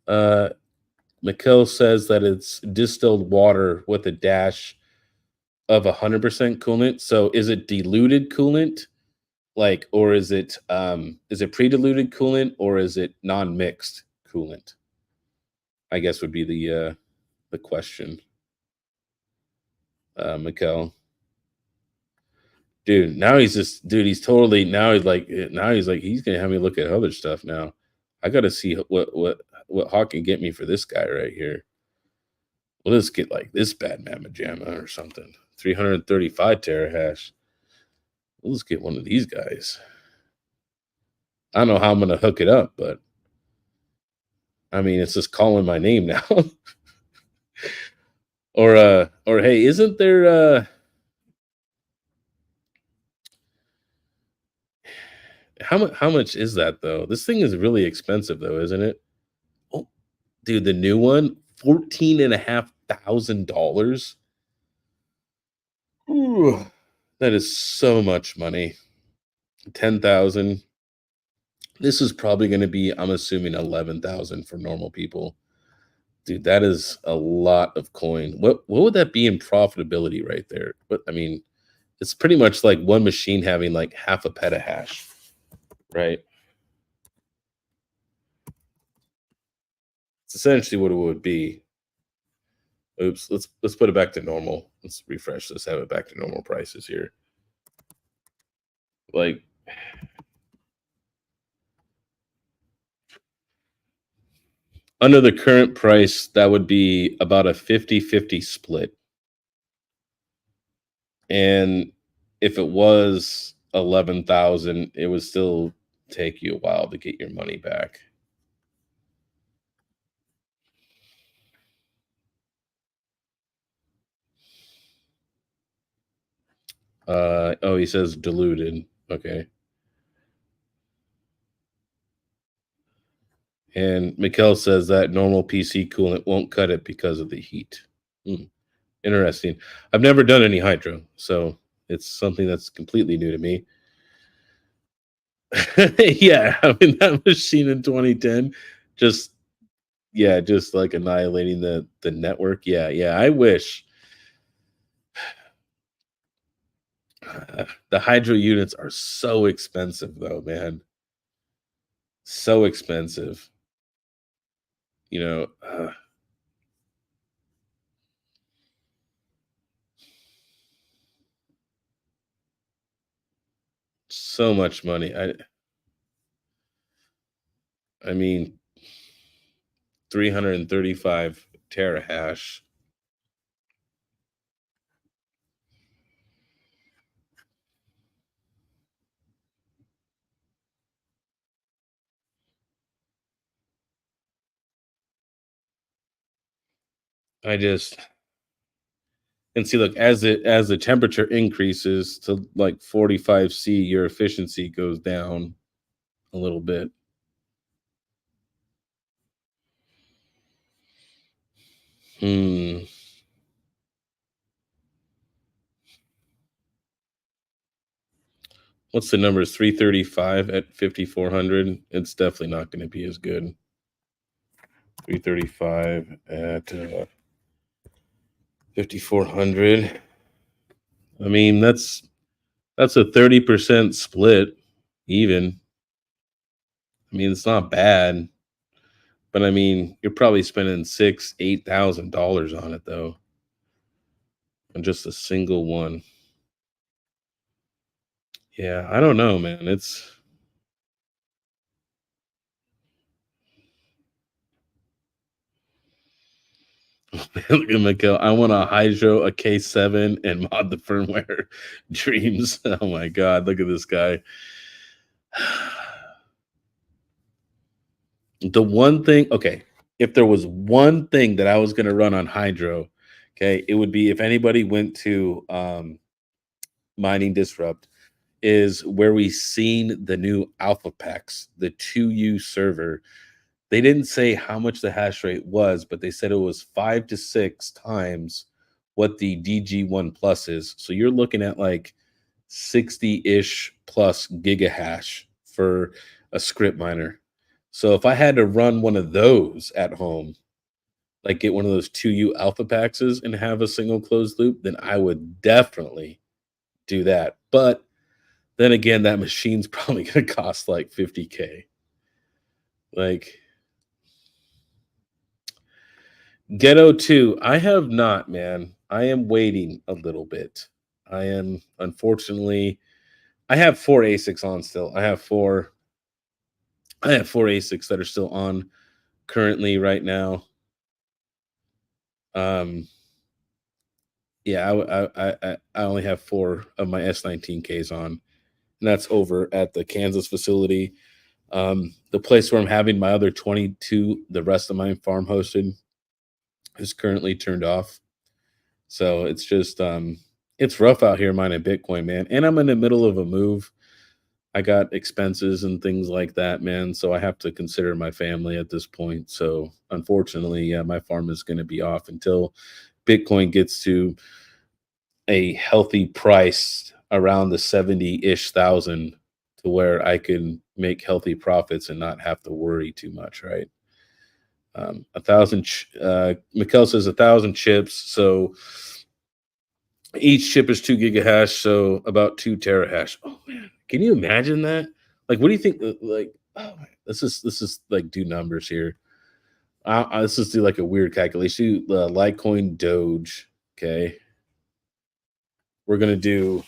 Uh, Mikkel says that it's distilled water with a dash of 100% coolant. So is it diluted coolant? Like, or is it pre-diluted coolant or is it non-mixed coolant? I guess would be the question, Mikkel. Dude, now he's totally now he's like he's gonna have me look at other stuff now. I gotta see what Hawk can get me for this guy right here. Well, let's get like this bad mamma jamma or something. 335 terahash. Let's get one of these guys. I don't know how I'm gonna hook it up, but I mean it's just calling my name now. Or hey, isn't there how much is that though? This thing is really expensive though, isn't it? Oh, dude, the new one, $14,500. Ooh, that is so much money. 10,000. This is probably going to be, I'm assuming, 11,000 for normal people. Dude, that is a lot of coin. What would that be in profitability right there? What I mean, it's pretty much like one machine having like half a petahash, right? It's essentially what it would be. Oops, let's put it back to normal. Let's refresh this, have it back to normal prices here. Like under the current price, that would be about a 50-50 split. And if it was 11,000, it would still take you a while to get your money back. Oh, he says diluted. Okay. And Mikkel says that normal PC coolant won't cut it because of the heat. Hmm, interesting. I've never done any hydro, so it's something that's completely new to me. Yeah, I mean that machine in 2010 just just like annihilating the network. Yeah, yeah. I wish the hydro units are so expensive though, man. So expensive. You know, so much money. I mean, 335 terahash. I just and see, look, as the temperature increases to like 45 C, your efficiency goes down a little bit. Hmm. What's the numbers? 335 at 5400. It's definitely not going to be as good. 335 at 5400. I mean, that's a 30% split even. I mean, it's not bad, but I mean, you're probably spending six, $8,000 on it though, on just a single one. Yeah, I don't know, man. It's look at Mikhail. I want a Hydro, a K7, and mod the firmware. Dreams. Oh my god, look at this guy. The one thing, okay, if there was one thing that I was gonna run on Hydro, okay, it would be if anybody went to Mining Disrupt, is where we seen the new alpha packs, the 2U server. They didn't say how much the hash rate was, but they said it was 5 to 6 times what the DG1 plus is. So you're looking at like 60-ish plus gigahash for a script miner. So if I had to run one of those at home, like get one of those 2U alpha packs and have a single closed loop, then I would definitely do that. But then again, that machine's probably gonna cost like 50K. Like Ghetto 2, I have not, man. I am waiting a little bit. I am unfortunately I have 4 ASICs on still. I have four ASICs that are still on currently right now. Um yeah, I only have 4 of my S19Ks on, and that's over at the Kansas facility. The place where I'm having my other 22, the rest of my farm hosted, is currently turned off. So it's just it's rough out here mining Bitcoin, man. And I'm in the middle of a move. I got expenses and things like that, man. So I have to consider my family at this point. So unfortunately, yeah, my farm is going to be off until Bitcoin gets to a healthy price around the 70-ish thousand to where I can make healthy profits and not have to worry too much, right? Mikkel says 1,000 chips. So each chip is 2 gigahash, so about 2 terahash. Oh man, can you imagine that? Like, what do you think? Like, oh man, this is like do numbers here. Let's just do like a weird calculation. Litecoin Doge. Okay, we're gonna do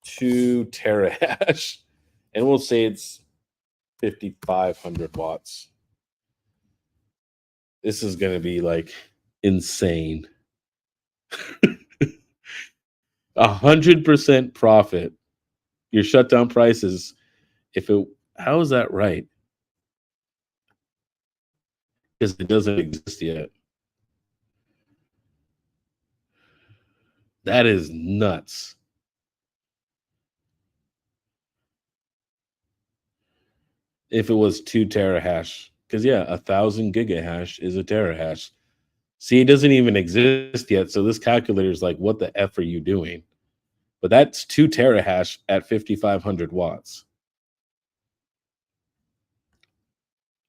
2 terahash, and we'll say it's 5,500 watts. This is gonna be like insane. 100% profit. Your shutdown price is if it. How is that right? Because it doesn't exist yet. That is nuts. If it was 2 terahash, because yeah, 1,000 gigahash is a terahash. See, it doesn't even exist yet. So this calculator is like, what the f are you doing? But that's 2 terahash at 5,500 watts.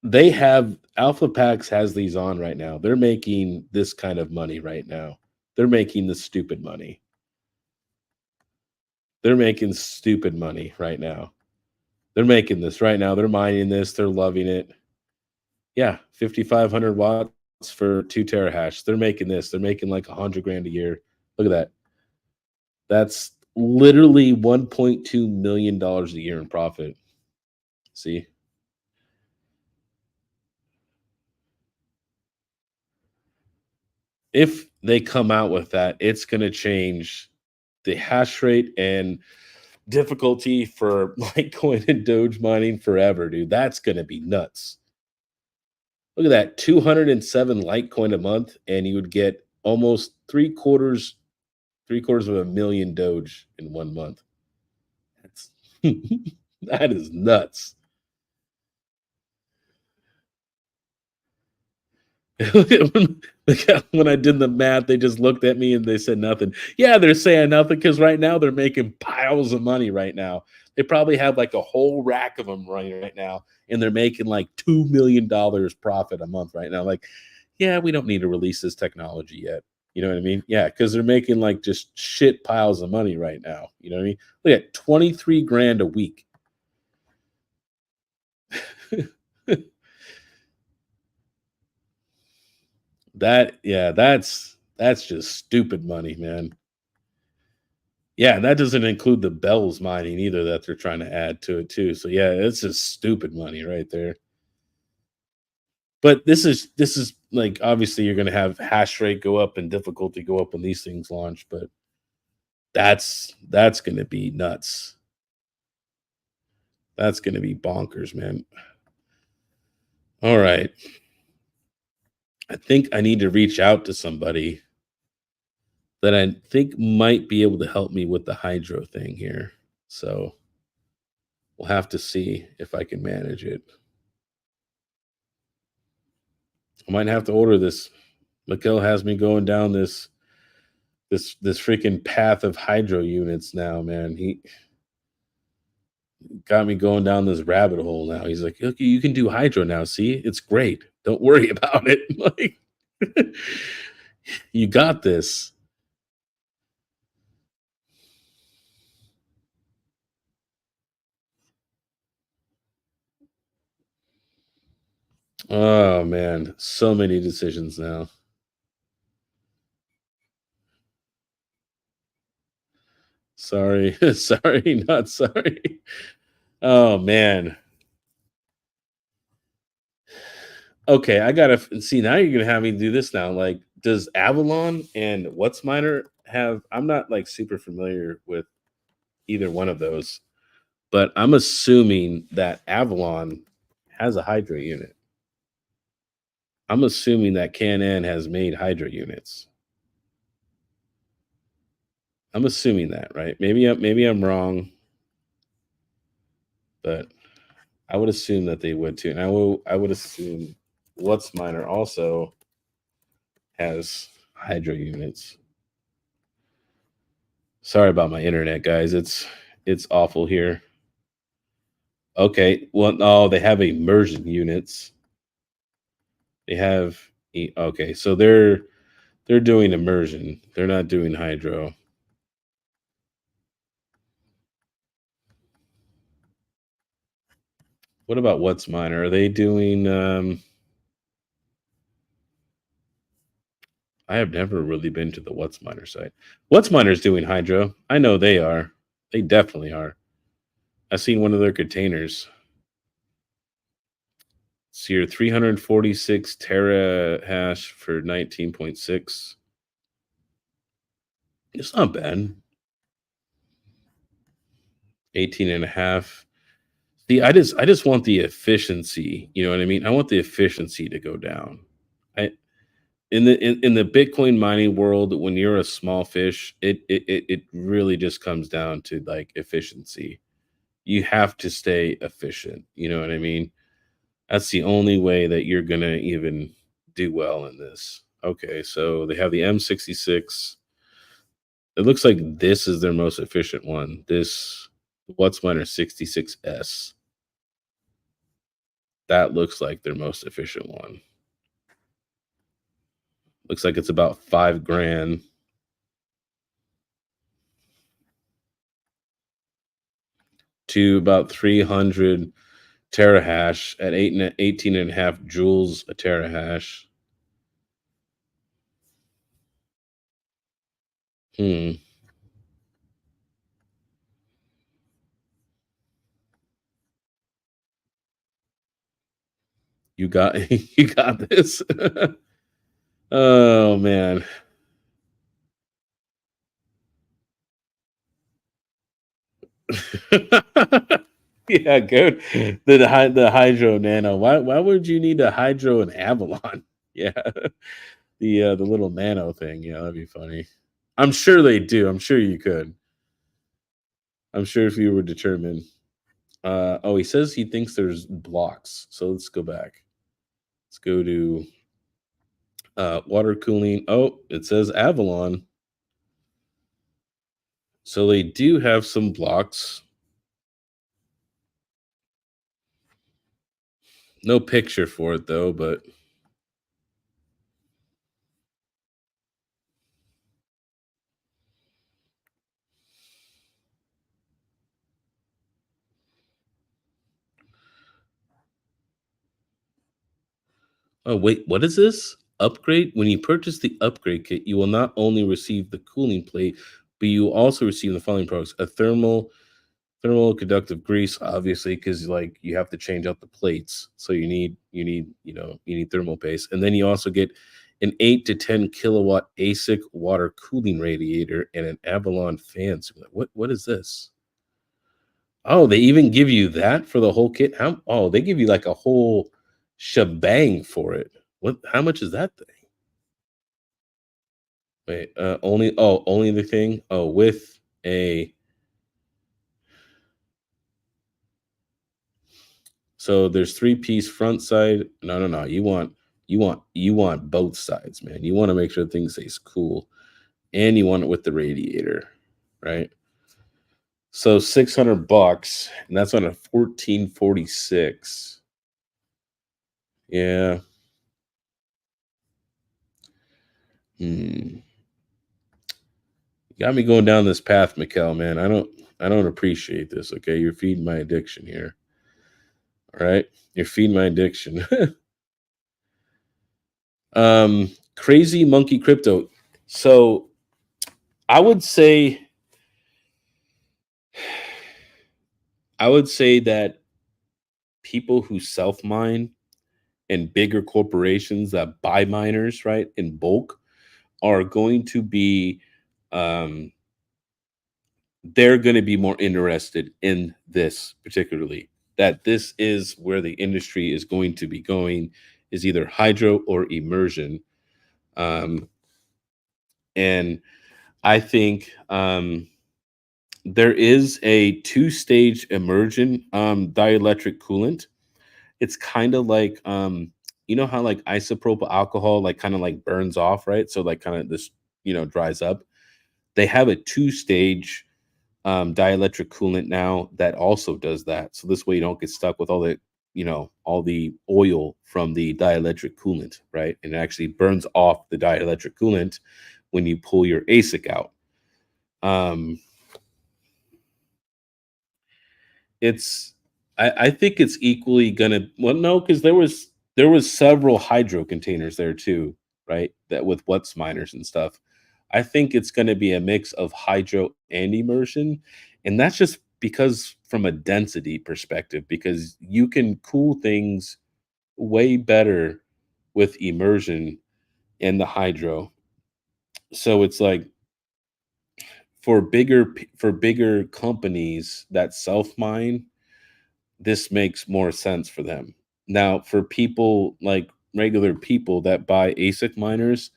They have Alpha Packs has these on right now. They're making this kind of money right now. They're making this stupid money. They're making stupid money right now. They're making this right now. They're mining this. They're loving it. Yeah, 5,500 watts for 2 terahash. They're making this. They're making like 100 grand a year. Look at that. That's literally $1.2 million a year in profit. See, if they come out with that, it's going to change the hash rate and difficulty for Litecoin and Doge mining forever, dude. That's going to be nuts. Look at that, 207 Litecoin a month, and you would get almost three quarters of a million Doge in 1 month. That's that is nuts. When I did the math, they just looked at me and they said nothing. Yeah, they're saying nothing because right now they're making piles of money right now. They probably have like a whole rack of them running right now, and they're making like $2 million profit a month right now. Like, yeah, we don't need to release this technology yet. You know what I mean? Yeah, because they're making like just shit piles of money right now. You know what I mean? Look at 23 grand a week. That's just stupid money, man. Yeah, and that doesn't include the bells mining either that they're trying to add to it too. So yeah, it's just stupid money right there. But this is like obviously you're gonna have hash rate go up and difficulty go up when these things launch, but that's gonna be nuts. That's gonna be bonkers, man. All right. I think I need to reach out to somebody that I think might be able to help me with the hydro thing here. So we'll have to see if I can manage it. I might have to order this. Mikkel has me going down this freaking path of hydro units now, man. He got me going down this rabbit hole now. He's like, "Okay, you can do hydro now. See, it's great. Don't worry about it." Like, you got this. Oh man, so many decisions now. Sorry, sorry, not sorry. Oh man. Okay, I gotta see now. You're gonna have me do this now. Like, does Avalon and What's Miner have? I'm not like super familiar with either one of those, but I'm assuming that Avalon has a Hydra unit. I'm assuming that Can-Am has made Hydra units. I'm assuming that, right? Maybe I'm wrong, but I would assume that they would too. And I would assume What's Miner also has Hydra units. Sorry about my internet, guys. It's awful here. Okay, well, no, they have immersion units. They have okay, so they're doing immersion. They're not doing hydro. What about What's Mine? Are they doing? I have never really been to the What's Miner site. What's Miner's doing hydro. I know they are. They definitely are. I've seen one of their containers. It's your 346 tera hash for 19.6. It's not bad. 18 and a half. See, I just want the efficiency. You know what I mean? I want the efficiency to go down. I in the Bitcoin mining world, when you're a small fish, it really just comes down to like efficiency. You have to stay efficient. You know what I mean? That's the only way that you're gonna even do well in this. Okay, so they have the M66. It looks like this is their most efficient one. This What's Miner 66S. That looks like their most efficient one. Looks like it's about 5 grand to about 300 terahash at 18 and a half joules a terahash. Hmm. You got you got this. Oh man. Yeah, go the hydro nano. Why would you need a hydro and Avalon? Yeah. The little nano thing. Yeah, that'd be funny. I'm sure they do. I'm sure you could. I'm sure if you were determined. Oh, he says he thinks there's blocks. So let's go back. Let's go to water cooling. Oh, it says Avalon. So they do have some blocks. No picture for it though, but oh wait, what is this? Upgrade? When you purchase the upgrade kit, you will not only receive the cooling plate, but you will also receive the following products: a thermal conductive grease, obviously, because like you have to change out the plates. So you need thermal paste. And then you also get an 8 to 10 kilowatt ASIC water cooling radiator and an Avalon fan. So what is this? Oh, they even give you that for the whole kit? They give you like a whole shebang for it. How much is that thing? Wait, only the thing? Oh, with a so there's three-piece front side. No, no, no. You want both sides, man. You want to make sure the thing stays cool. And you want it with the radiator, right? So $600, and that's on a 1446. Yeah. Hmm. Got me going down this path, Mikkel, man. I don't appreciate this. Okay, you're feeding my addiction here. All right, you're feeding my addiction. Crazy monkey crypto. So I would say, I would say that people who self mine and bigger corporations that buy miners, right, in bulk, are going to be, um, they're going to be more interested in this particularly. That this is where the industry is going to be going, is either hydro or immersion. Um, and I think there is a two-stage immersion dielectric coolant. It's kind of like you know how like isopropyl alcohol like kind of like burns off, right? So like kind of this, dries up. They have a two-stage dielectric coolant now that also does that. So this way you don't get stuck with all the oil from the dielectric coolant, right? And it actually burns off the dielectric coolant when you pull your ASIC out. Um, it's I think it's equally gonna well no, because there was several hydro containers there too, right? That with what's miners and stuff. I think it's gonna be a mix of hydro and immersion. And that's just because from a density perspective, because you can cool things way better with immersion and the hydro. So it's like for bigger companies that self mine, this makes more sense for them. Now, for people like regular people that buy ASIC miners,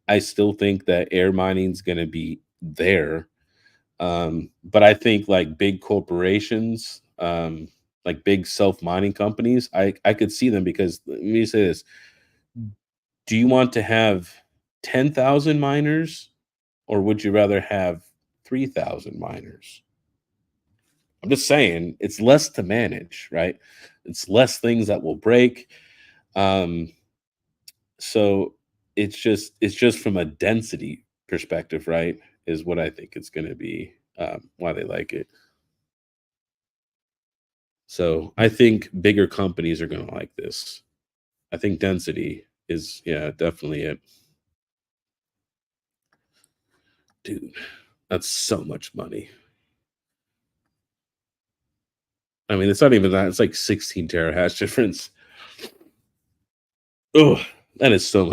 I still think that air mining is going to be there. But I think like big corporations, like big self mining companies, I could see them because let me say this: do you want to have 10,000 miners, or would you rather have 3,000 miners? I'm just saying it's less to manage, right? It's less things that will break. Um, so it's just from a density perspective, right? Is what I think it's going to be, why they like it. So I think bigger companies are going to like this. I think density is, yeah, definitely it, dude. That's so much money. I mean, it's not even that. It's like 16 terahash difference. Oh. That is so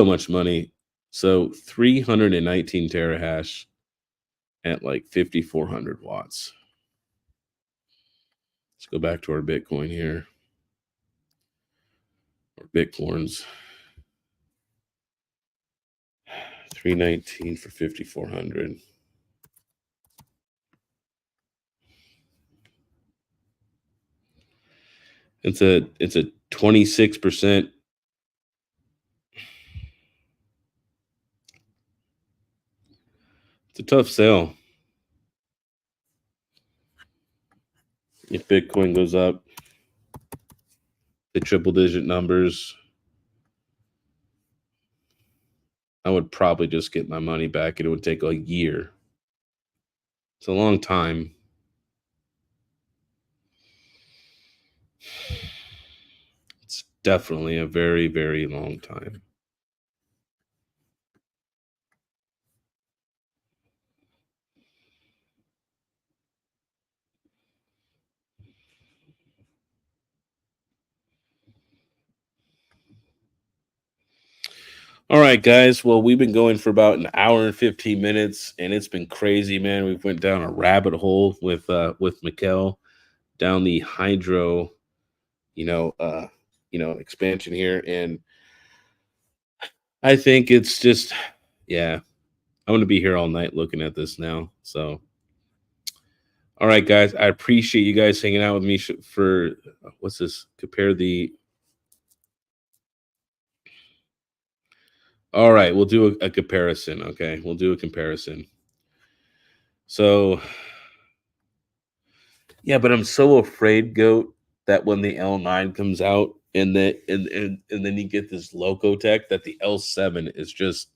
much money. So 319 terahash at like 5,400 watts. Let's go back to our Bitcoin here, or Bitcoins. 319 for 5,400. It's a 26%. It's a tough sell. If Bitcoin goes up the triple digit numbers, I would probably just get my money back, and it would take a year. It's a long time. It's definitely a very, very long time. All right, guys. Well, we've been going for about an hour and 15 minutes, and it's been crazy, man. We went down a rabbit hole with Mikkel down the hydro, you know, uh, expansion here, and I think it's just, yeah, I'm gonna be here all night looking at this now. So, all right, guys, I appreciate you guys hanging out with me for what's this? Compare the. All right, we'll do a comparison. Okay, we'll do a comparison. So, yeah, but I'm so afraid, Goat, that when the L9 comes out and then you get this loco tech, that the L7 is just,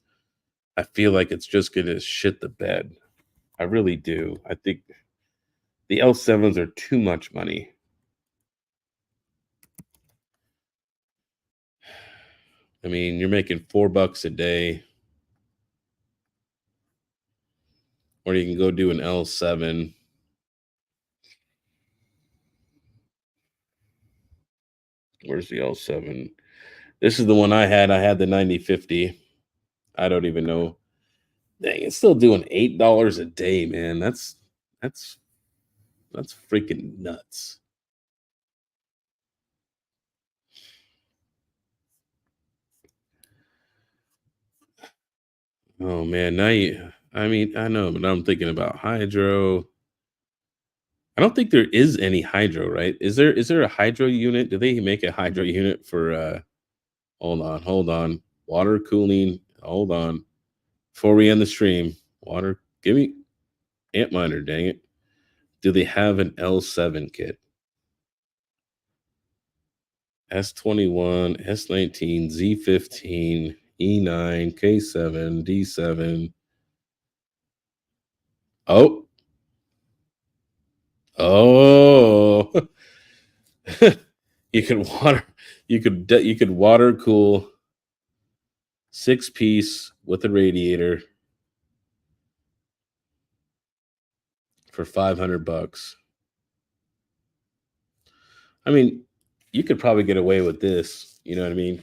I feel like it's just gonna shit the bed. I really do. I think the L7s are too much money. I mean, you're making $4 a day, or you can go do an L7. Where's the L7? This is the one I had. I had the 9050. I don't even know. Dang, it's still doing $8 a day, man. That's that's freaking nuts. Oh man, now you. I mean, I know, but I'm thinking about hydro. I don't think there is any hydro, right? Is there a hydro unit? Do they make a hydro unit for hold on. Water cooling. Hold on. Before we end the stream, water give me Antminer, dang it. Do they have an L7 kit? S21, S19, Z15, E9, K7, D7. Oh, oh. you could water you could water cool 6 piece with a radiator for $500. I mean, you could probably get away with this. You know what I mean?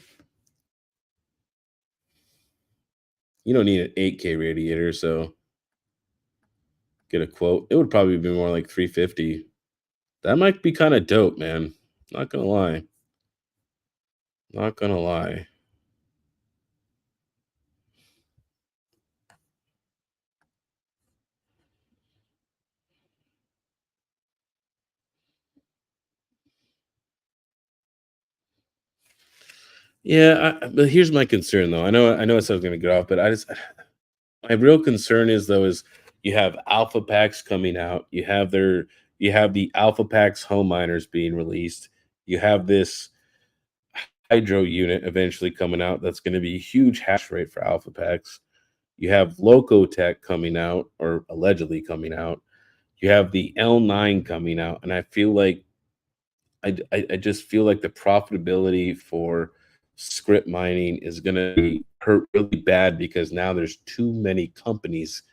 You don't need an 8K radiator, so get a quote. It would probably be more like 350. That might be kind of dope, man. Not gonna lie. Not gonna lie. Yeah, but here's my concern though. I know it's not gonna get off, but my real concern is though is you have alpha packs coming out. You have the alpha packs home miners being released. You have this hydro unit eventually coming out that's going to be a huge hash rate for alpha packs. You have loco tech coming out or allegedly coming out. You have the L9 coming out, and I feel like I just feel like the profitability for script mining is going to be hurt really bad because now there's too many companies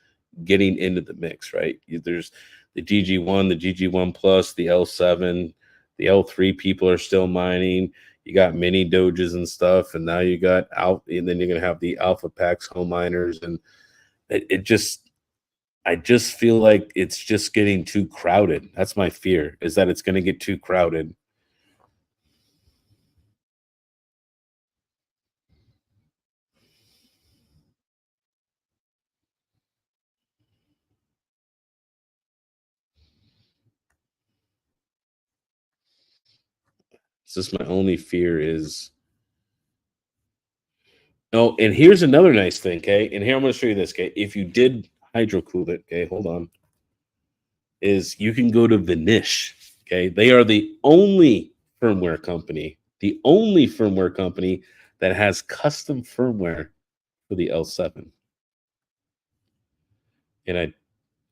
getting into the mix, right? There's the GG1, the GG1 Plus, the L7, the L3 people are still mining. You got mini doges and stuff, and now you got alpha, and then you're gonna have the alpha packs, home miners, and it just I just feel like it's just getting too crowded. That's my fear, is that it's gonna get too crowded. It's just my only fear is oh, and here's another nice thing, okay? And here I'm gonna show you this, okay? If you did hydro cool it, okay, hold on, is you can go to Vanish, okay? They are the only firmware company that has custom firmware for the L7. And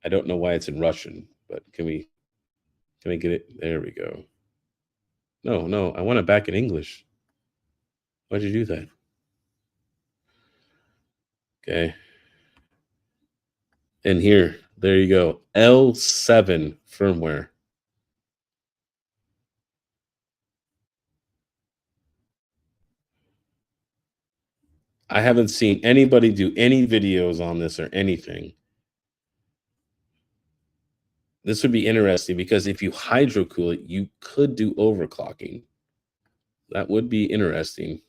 I don't know why it's in Russian, but can we get it? There we go. No, no, I want it back in English. Why'd you do that? Okay. And here, there you go. L7 firmware. I haven't seen anybody do any videos on this or anything. This would be interesting because if you hydro cool it, you could do overclocking. That would be interesting.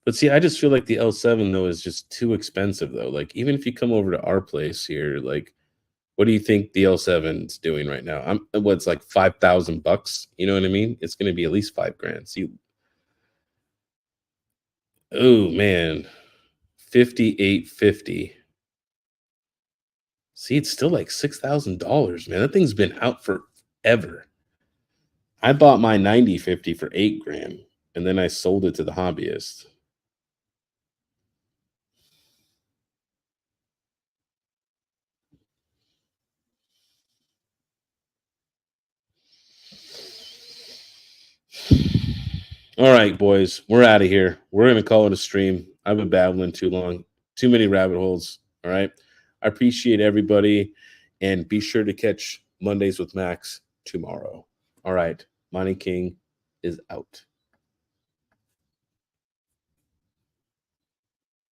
But see, I just feel like the L7 though is just too expensive though. Like even if you come over to our place here, like what do you think the L7's doing right now? What's like $5,000? You know what I mean? It's going to be at least 5 grand. See, oh man, 5850. See, it's still like $6,000, man. That thing's been out forever. I bought my 9050 for 8 grand, and then I sold it to the hobbyist. All right, boys, we're out of here. We're gonna call it a stream. I've been babbling too long, too many rabbit holes. All right. I appreciate everybody, and be sure to catch Mondays with Max tomorrow. All right, Money King is out.